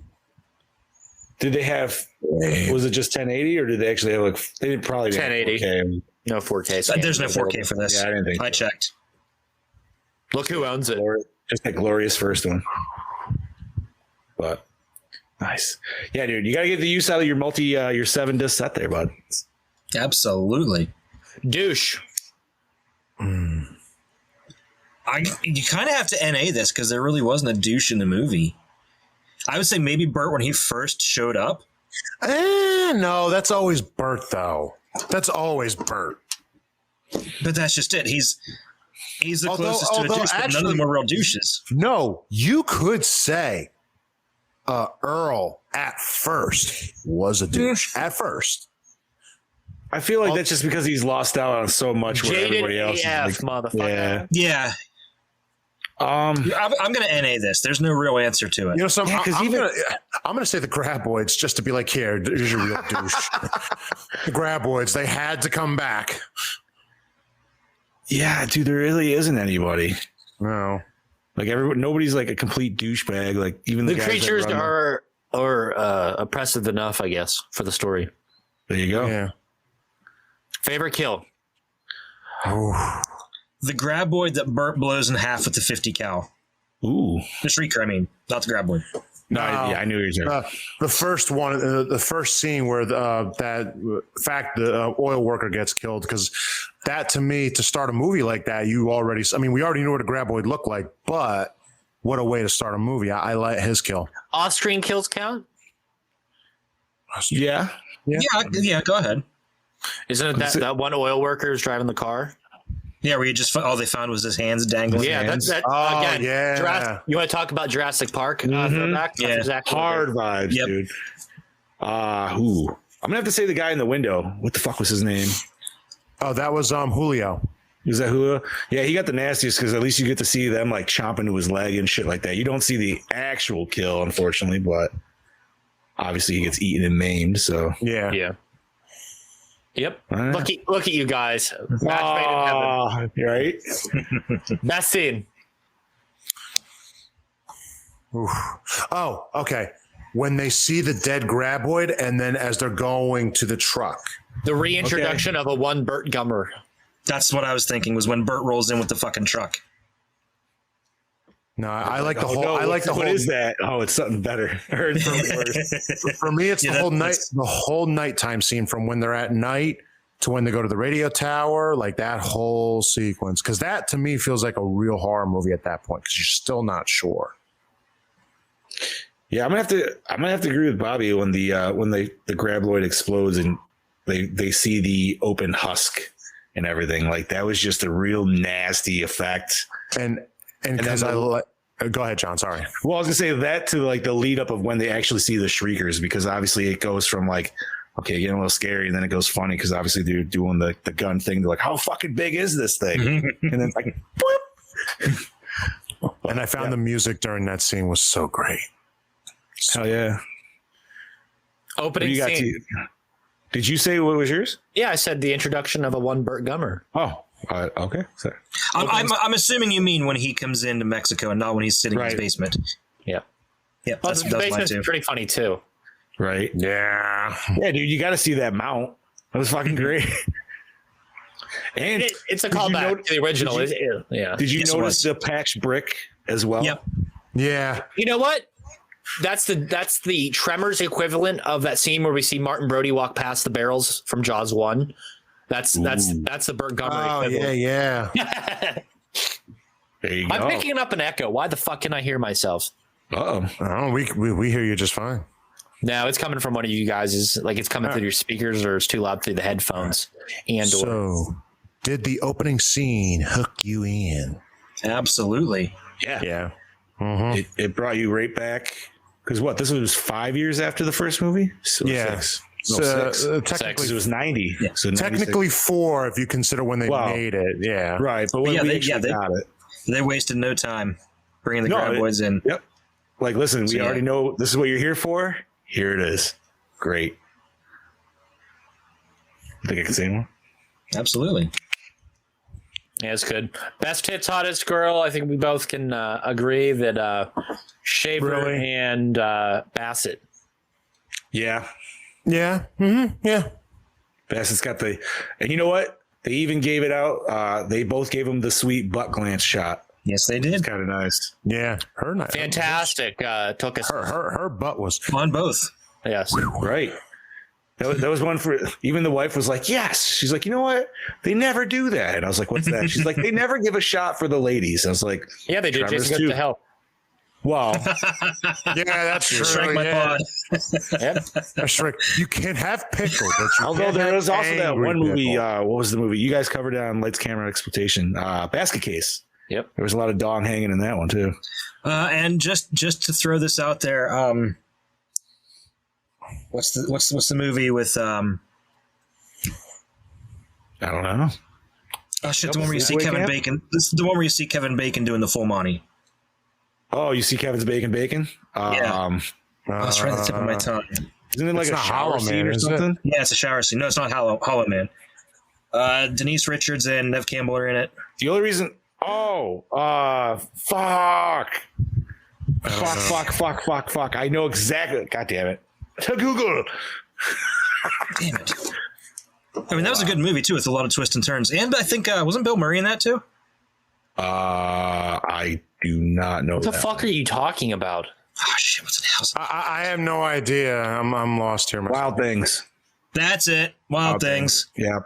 Did they have? Was it just 1080 or did they actually have like? They didn't probably 1080. 4K. No 4K. There's no 4K for this. Yeah, I didn't think. I checked. Look who owns it. Just that glorious first one. But nice. Yeah, dude, you gotta get the use out of your your 7-disc set there, bud. Absolutely. Douche. You kind of have to NA this because there really wasn't a douche in the movie. I would say maybe Bert when he first showed up. No, that's always Bert though. That's always Bert. But that's just it. He's the closest to a douche, but none of them were real douches. No, you could say Earl at first was a douche. At first. I feel like that's just because he's lost out on so much where everybody else is like, motherfucker. Yeah. I'm going to NA this. There's no real answer to it. You know, I'm gonna say the Graboids just to be like, here's your real douche. The Graboids, they had to come back. Yeah, dude, there really isn't anybody. No, like nobody's like a complete douchebag. Like even the creatures are oppressive enough, I guess, for the story. There you go. Yeah. Favorite kill. The Graboid that Bert blows in half with the 50 cal. Ooh. The Shrieker, I mean, not the Graboid. No, I knew you were the first one, the first scene where the oil worker gets killed, because that to me, to start a movie like that, we already knew what a Graboid looked like, but what a way to start a movie. I like his kill. Austrian kills count? Yeah. Yeah, go ahead. Isn't it that one oil worker is driving the car? Yeah, where you just all they found was his hands dangling. Yeah, hands. again. Yeah. You want to talk about Jurassic Park? Yeah. Exactly hard vibes, dude. I'm gonna have to say the guy in the window. What the fuck was his name? Oh, that was Julio. Is that Julio? Yeah, he got the nastiest because at least you get to see them like chomp into his leg and shit like that. You don't see the actual kill, unfortunately, but obviously he gets eaten and maimed. So yeah. Yep. Look at you guys. Match made in heaven. Right? Best scene. Oof. Oh, okay. When they see the dead Graboid, and then as they're going to the truck. The reintroduction of a one Bert Gummer. That's what I was thinking, was when Bert rolls in with the fucking truck. No, I like the whole. No, I like the whole. What is that? Oh, it's something better. Or it's something worse. For me, it's the whole nighttime scene from when they're at night to when they go to the radio tower, like that whole sequence. Because that to me feels like a real horror movie at that point because you're still not sure. Yeah, I'm gonna have to agree with Bobby when the graboid explodes and they see the open husk and everything. Like that was just a real nasty effect. And because go ahead, John. Sorry. Well, I was gonna say that to like the lead up of when they actually see the shriekers, because obviously it goes from like, okay, getting a little scary, and then it goes funny because obviously they're doing the gun thing. They're like, how fucking big is this thing? And then it's like, boop. And I found the music during that scene was so great. Hell yeah. Opening scene. Did you say what was yours? Yeah, I said the introduction of a one Burt Gummer. Oh, okay. Sorry. I'm assuming you mean when he comes into Mexico and not when he's sitting in his basement. Yeah. Yeah, the basement's pretty funny too. Right. Yeah. Yeah, dude, you got to see that mount. That was fucking great. And it's a callback to the original. Did you notice the patch brick as well? Yep. Yeah. You know what? That's the Tremors equivalent of that scene where we see Martin Brody walk past the barrels from Jaws 1. That's the Burt Gummer equivalent. Yeah. There you go. I'm picking up an echo. Why the fuck can I hear myself? Oh, we hear you just fine. No, it's coming from one of you guys. It's coming through your speakers, or it's too loud through the headphones. So, did the opening scene hook you in? Absolutely. Yeah. Mm-hmm. It brought you right back. Because this was 5 years after the first movie? So yeah. 6. Technically, it was 90. Yeah. So technically 4 if you consider when they made it. Yeah. Right. But when they got it. They wasted no time bringing the graboids in. Yep. Like, listen, we already know this is what you're here for. Here it is. Great. Think I can say more? Absolutely. Yeah, it's good. Best hits, hottest girl. I think we both can agree that Shaver and Bassett. Yeah. Yeah. Mm-hmm. Yeah. Bassett's got and you know what? They even gave it out. They both gave him the sweet butt glance shot. Yes, they did. It's kind of nice. Yeah. Her nice. Fantastic. Took us. Her butt was on both. Yes. Right. That was one for even the wife was like, yes. She's like, you know what? They never do that. And I was like, what's that? She's like, they never give a shot for the ladies. I was like, yeah, they do. Jason goes to hell. Wow. Yeah, that's true. Shrek my pod. Yep. Shrek. You can have pickle, but although there was also that one movie. What was the movie? You guys covered it on Lights, Camera, Exploitation. Basket Case. Yep. There was a lot of dong hanging in that one too. And just to throw this out there, what's the movie with I don't know. Oh shit! The one where you see Kevin Bacon. This is the one where you see Kevin Bacon doing the full Monty. Oh, you see Kevin's Bacon? Yeah. That's right at the tip of my tongue. Isn't it like a shower scene or something? Yeah, it's a shower scene. No, it's not Hollow Man. Denise Richards and Nev Campbell are in it. The only reason. Oh, fuck. Fuck. I know exactly. God damn it. To Google. Damn it. I mean, that was a good movie, too, with a lot of twists and turns. And I think, wasn't Bill Murray in that, too? I do not know what the fuck are you talking about? Oh, shit, what's the house? I have no idea. I'm lost here. Myself. Wild Things. That's it. Wild Things. Yeah.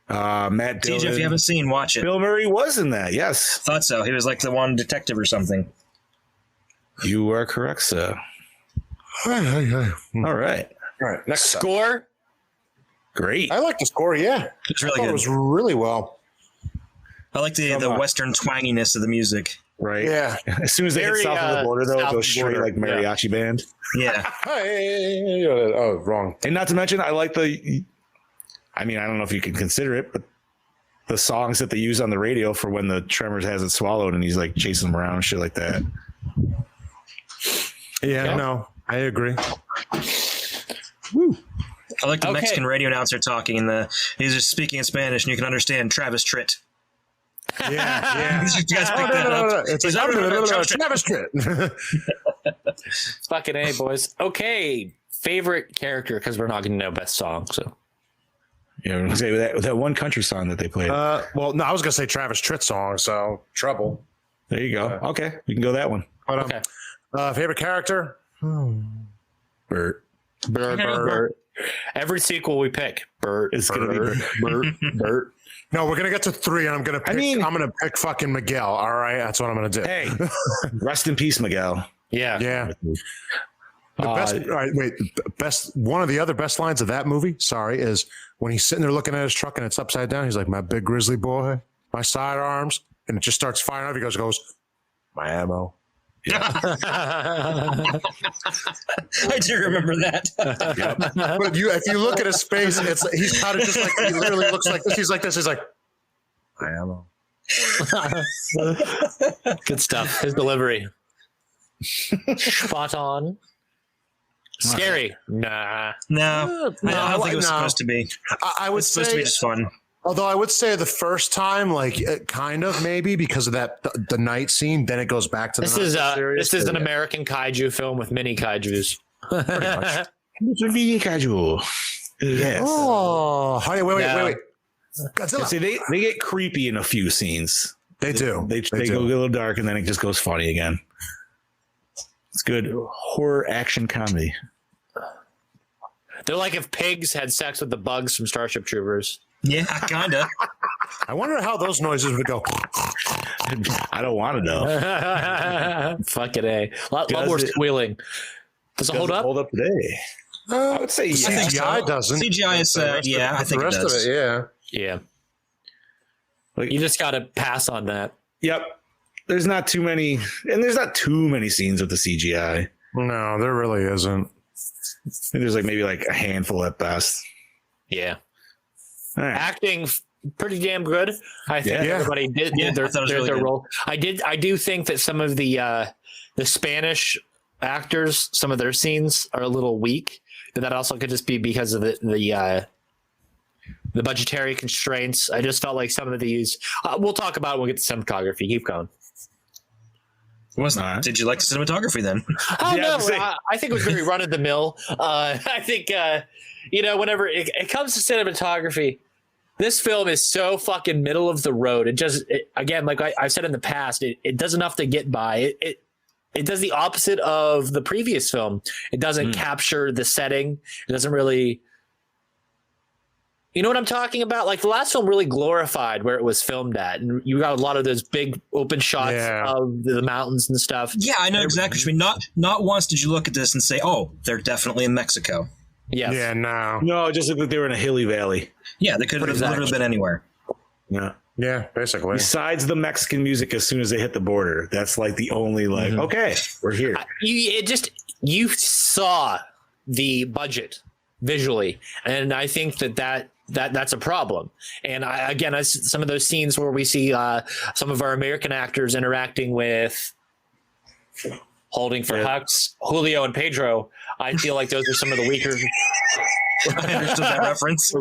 Matt Dillon. TJ, if you haven't seen, watch it. Bill Murray was in that, yes. Thought so. He was like the one detective or something. You are correct, sir. All right. Next score. Great. I like the score. Yeah, it's really good. It was really well. I like the Western twanginess of the music. Right. Yeah. As soon as they hit south of the border, though, it goes straight like mariachi band. Yeah. Oh, wrong. And not to mention, I like I don't know if you can consider it, but the songs that they use on the radio for when the Tremors has it swallowed and he's like chasing them around and shit like that. Yeah, no, I agree. Woo. I like the Mexican radio announcer talking, and he's just speaking in Spanish, and you can understand Travis Tritt. Yeah. You guys pick that up. It's like Travis Tritt. Fucking A, boys. Okay, favorite character, because we're not going to know best song, so. Yeah, say that one country song that they played. Well, no, I was gonna say Travis Tritt song. So Trouble. There you go. Okay, we can go that one. But, favorite character? Bert. Every sequel we pick, Bert. It's gonna be Bert. No, we're gonna get to 3, and I'm gonna pick fucking Miguel. All right, that's what I'm gonna do. Hey, rest in peace, Miguel. Yeah. The best. All right, wait. One of the other best lines of that movie, is when he's sitting there looking at his truck and it's upside down. He's like, "My big grizzly boy, my sidearms," and it just starts firing off. He goes, "My ammo." Yeah. I do remember that. But if you look at his face, he's kind of just like, he literally looks like this. He's like this. He's like, "My ammo." Good stuff. His delivery. Spot on. Scary. Nah. No. I don't think it was supposed to be. I would it's supposed to be just fun. Although I would say the first time, kind of maybe because of that the night scene, then it goes back to this is an American kaiju film with mini kaijus. Pretty much. Mini kaiju. Yes. Oh, wait. Godzilla. See, they get creepy in a few scenes. They do. They go a little dark, and then it just goes funny again. It's good horror action comedy. They're like if pigs had sex with the bugs from Starship Troopers. Yeah, kind of. I wonder how those noises would go. I don't want to know. Fucking A. A lot more squealing. Does it hold up? Hold up today. I would say yes. CGI doesn't. CGI is, I think the rest it does. of it, yeah. Yeah. You just got to pass on that. Yep. There's not too many scenes with the CGI. No, there really isn't. There's maybe a handful at best. Yeah. All right. Acting pretty damn good. I think everybody did their role. I do think that some of the Spanish actors, some of their scenes are a little weak, but that also could just be because of the budgetary constraints. I just felt like some of these we'll talk about it when we get to cinematography. Keep going. Did you like the cinematography then? Oh no, I think it was very run of the mill. I think whenever it comes to cinematography, this film is so fucking middle of the road. Again, like I've said in the past, it does enough to get by. It does the opposite of the previous film. It doesn't capture the setting. It doesn't really. You know what I'm talking about? Like the last film really glorified where it was filmed at, and you got a lot of those big open shots of the mountains and stuff. Yeah, I know exactly what you mean. Not once did you look at this and say, "Oh, they're definitely in Mexico." Yes. Yeah, no, it just looked like they were in a hilly valley. Yeah, they could have literally been anywhere. Yeah, basically. Besides the Mexican music, as soon as they hit the border, that's the only okay, we're here. You saw the budget visually, and I think that's a problem. And some of those scenes where we see some of our American actors interacting with holding for Hux, Julio, and Pedro, I feel like those are some of the weaker. I understood that reference.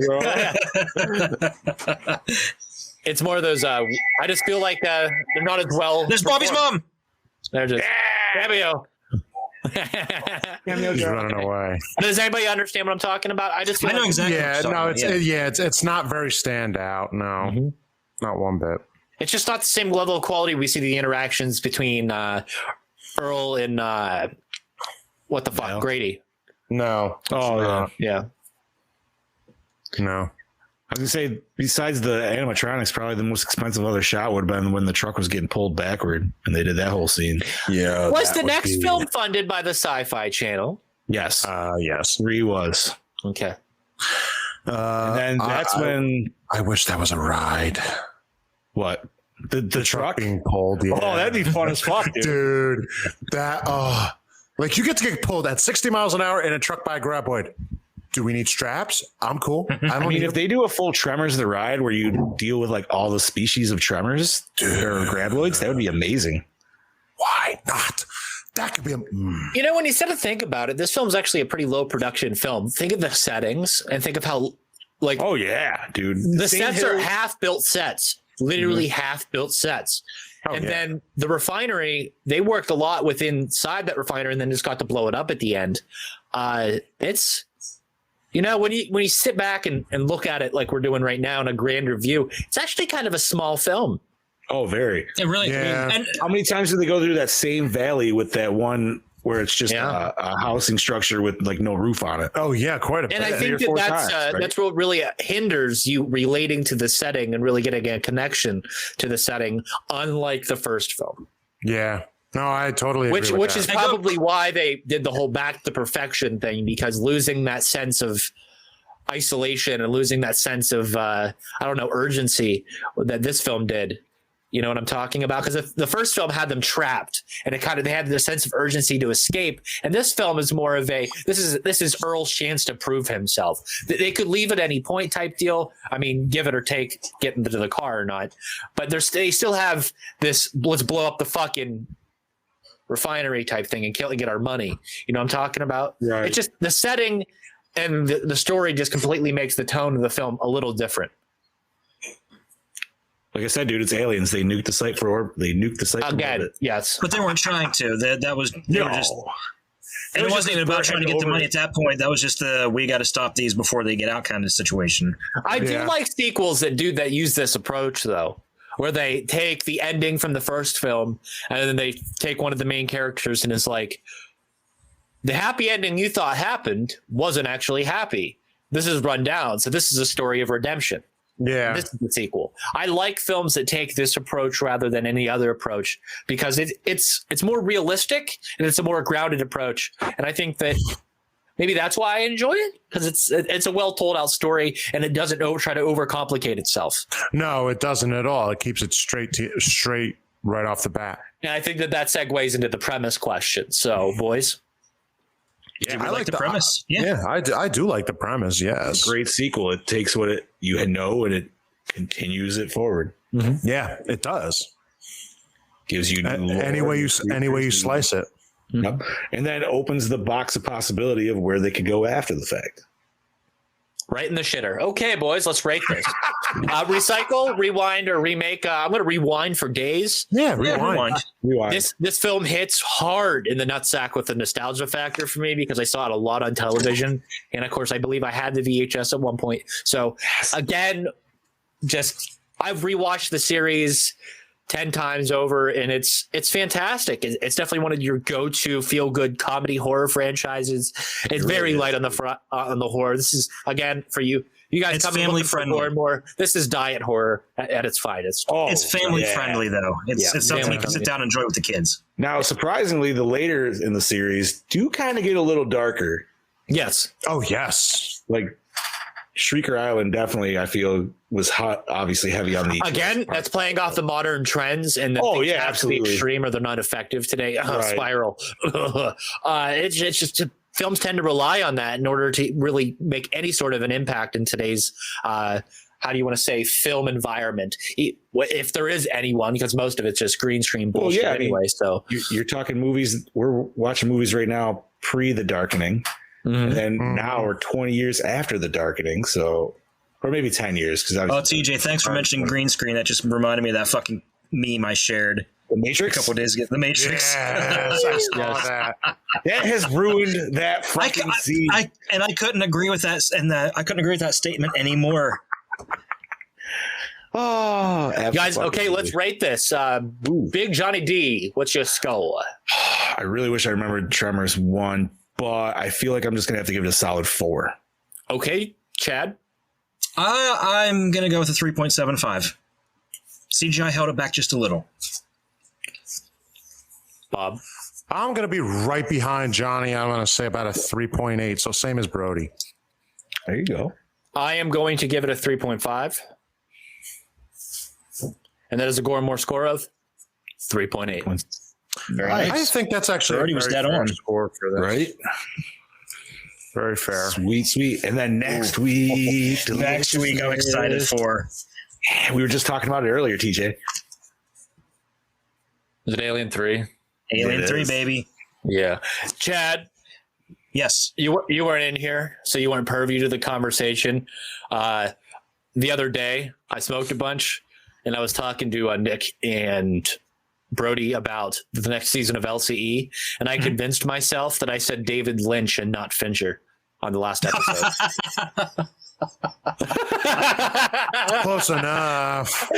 It's more of those. I just feel like they're not as well. There's Bobby's mom. They're just Cameo. He's running away. Does anybody understand what I'm talking about? I just feel know exactly. Yeah, it's not very standout. No, not one bit. It's just not the same level of quality. We see the interactions between Earl and Grady. No. Oh yeah. No. I was gonna say, besides the animatronics, probably the most expensive other shot would have been when the truck was getting pulled backward, and they did that whole scene. Yeah. Was the next film funded by the Sci-Fi Channel? Yes. Yes. 3 was. Okay. And then that's when I wish that was a ride. What? The truck being pulled. Yeah. Oh, that'd be fun as fuck, dude. That you get to get pulled at 60 miles an hour in a truck by a graboid. Do we need straps? I'm cool. I mean, if they do a full Tremors the ride where you deal with all the species of Tremors or graboids, that would be amazing. Why not? That could be when you sit to think about it, this film's actually a pretty low production film. Think of the settings and think of how oh yeah, dude. The sets are half built sets. Literally half built sets. Then the refinery, they worked a lot inside that refinery and then just got to blow it up at the end. It's when you sit back and look at it like we're doing right now in a grander view, it's actually kind of a small film. Oh, very. It really. Yeah. And how many times did they go through that same valley with that one where it's just a housing structure with like no roof on it. Oh yeah, quite a bit. And I think that's what really hinders you relating to the setting and really getting a connection to the setting, unlike the first film. Yeah. No, I totally agree with which that. is probably why they did the whole back to perfection thing, because losing that sense of isolation and losing that sense of urgency that this film did. You know what I'm talking about? Because the first film had them trapped, and they had the sense of urgency to escape. And this film is more of this is Earl's chance to prove himself. They could leave at any point type deal. I mean, give it or take, get into the car or not. But they still have this, let's blow up the fucking refinery type thing and get our money. You know what I'm talking about? Right. It's just the setting and the story just completely makes the tone of the film a little different. Like I said, dude, it's aliens. They nuked the site again. Yes, but they weren't trying to. That was they were just. And it wasn't even about trying to get the money at that point. That was just we got to stop these before they get out kind of situation. I do like sequels that use this approach though, where they take the ending from the first film and then they take one of the main characters and it's like, the happy ending you thought happened wasn't actually happy. This is run down. So this is a story of redemption. Yeah. This is the sequel. I like films that take this approach rather than any other approach because it's more realistic and it's a more grounded approach. And I think that maybe that's why I enjoy it, because it's a well told out story and it doesn't try to overcomplicate itself. No, it doesn't at all. It keeps it straight right off the bat. And I think that segues into the premise question. So, boys. Yeah, I like the premise. I do like the premise. Yes, great sequel. It takes what you know and it continues it forward. Mm-hmm. Yeah, it does. Gives you any way you slice it. Mm-hmm. Yep. And then opens the box of possibility of where they could go after the fact. Right in the shitter. Okay, boys, let's rate this. Recycle, rewind, or remake. I'm going to rewind for days. Yeah, rewind. This film hits hard in the nutsack with the nostalgia factor for me because I saw it a lot on television. And, of course, I believe I had the VHS at one point. So, again, I've rewatched the series 10 times over, and it's fantastic. It's definitely one of your go-to feel-good comedy horror franchises. It's very light on the horror. This is, again, for you guys, it's family friendly. Gore N More. This is diet horror at its finest. It's family friendly though. It's something you can sit down and enjoy with the kids. Now, surprisingly, the later in the series do kind of get a little darker. Yes. Oh yes. Like Shrieker Island definitely, I feel, was obviously heavy on the again. That's playing off the modern trends and the absolutely extreme or they're not effective today. Spiral. It's just films tend to rely on that in order to really make any sort of an impact in today's how do you want to say film environment, if there is anyone, because most of it's just green screen bullshit anyway. So you're talking movies. We're watching movies right now pre The Darkening. And then now we're 20 years after The Darkening, so or maybe 10 years. TJ, thanks for mentioning green screen. That just reminded me of that fucking meme I shared. The Matrix? A couple of days ago. The Matrix. Yes, I saw that. That has ruined that fucking scene. I couldn't agree with that, and I couldn't agree with that statement anymore. Oh, guys, okay, let's rate this. Big Johnny D, what's your score? I really wish I remembered Tremors 1, but I feel like I'm just going to have to give it a solid 4. Okay, Chad? I'm going to go with a 3.75. CGI held it back just a little. Bob? I'm going to be right behind Johnny. I'm going to say about a 3.8, so same as Brody. There you go. I am going to give it a 3.5. And that is a Gore N More score of 3.8. Very nice. I think that's actually Brody was dead on. Score for that. Right? Very fair. Sweet. And then next week. I'm excited for. We were just talking about it earlier, TJ. Is it Alien 3? Alien 3, baby. Yeah. Chad. Yes. You weren't in here, so you weren't purview to the conversation. The other day, I smoked a bunch, and I was talking to Nick and Brody about the next season of LCE, and I convinced myself that I said David Lynch and not Fincher on the last episode. Close enough.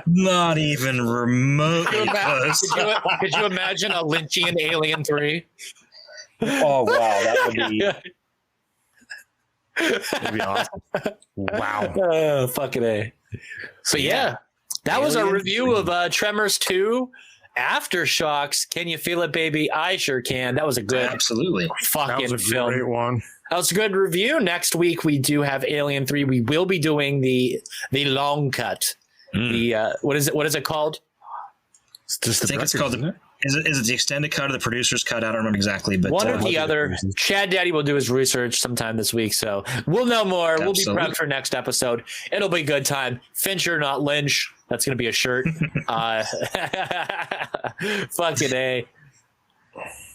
Not even remotely close. Could you imagine a Lynchian Alien 3? Oh, wow. That would be... That'd be awesome. Wow. Oh, fucking A. But yeah, that was our review of Tremors 2. Aftershocks. Can you feel it, baby? I sure can. That was a good, Absolutely. fucking That was a film. great one. That was a good review. Next week we do have Alien 3. We will be doing the long cut. The what is it called? It's just I think it's called the... Is it the extended cut or the producer's cut? I don't remember exactly, but one or the other. Chad Daddy will do his research sometime this week, so we'll know more. Absolutely. We'll be prepped for next episode. It'll be a good time. Fincher, not Lynch. That's going to be a shirt. Fucking A.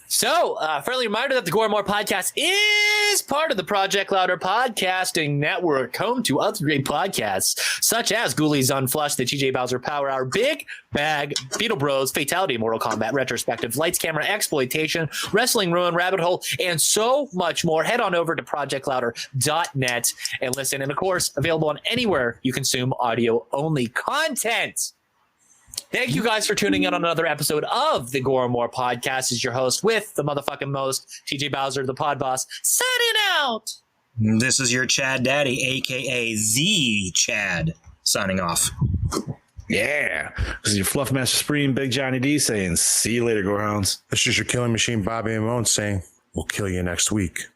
So, friendly reminder that the Gore N More podcast is part of the Project Louder podcasting network, home to other great podcasts, such as Ghoulies Unflushed, the TJ Bowser Power Hour, Big Bag, Beetle Bros, Fatality, Mortal Kombat Retrospective, Lights, Camera, Exploitation, Wrestling Ruin, Rabbit Hole, and so much more. Head on over to projectlouder.net and listen. And, of course, available on anywhere you consume audio-only content. Thank you guys for tuning in on another episode of the Gore N More podcast. Is your host with the motherfucking most, TJ Bowser, the pod boss, signing out. This is your Chad Daddy, a.k.a. the Chad, signing off. Yeah. This is your Fluff Master Supreme, Big Johnny D saying, see you later, Gorehounds. This is your killing machine, Bobby Amone, saying, we'll kill you next week.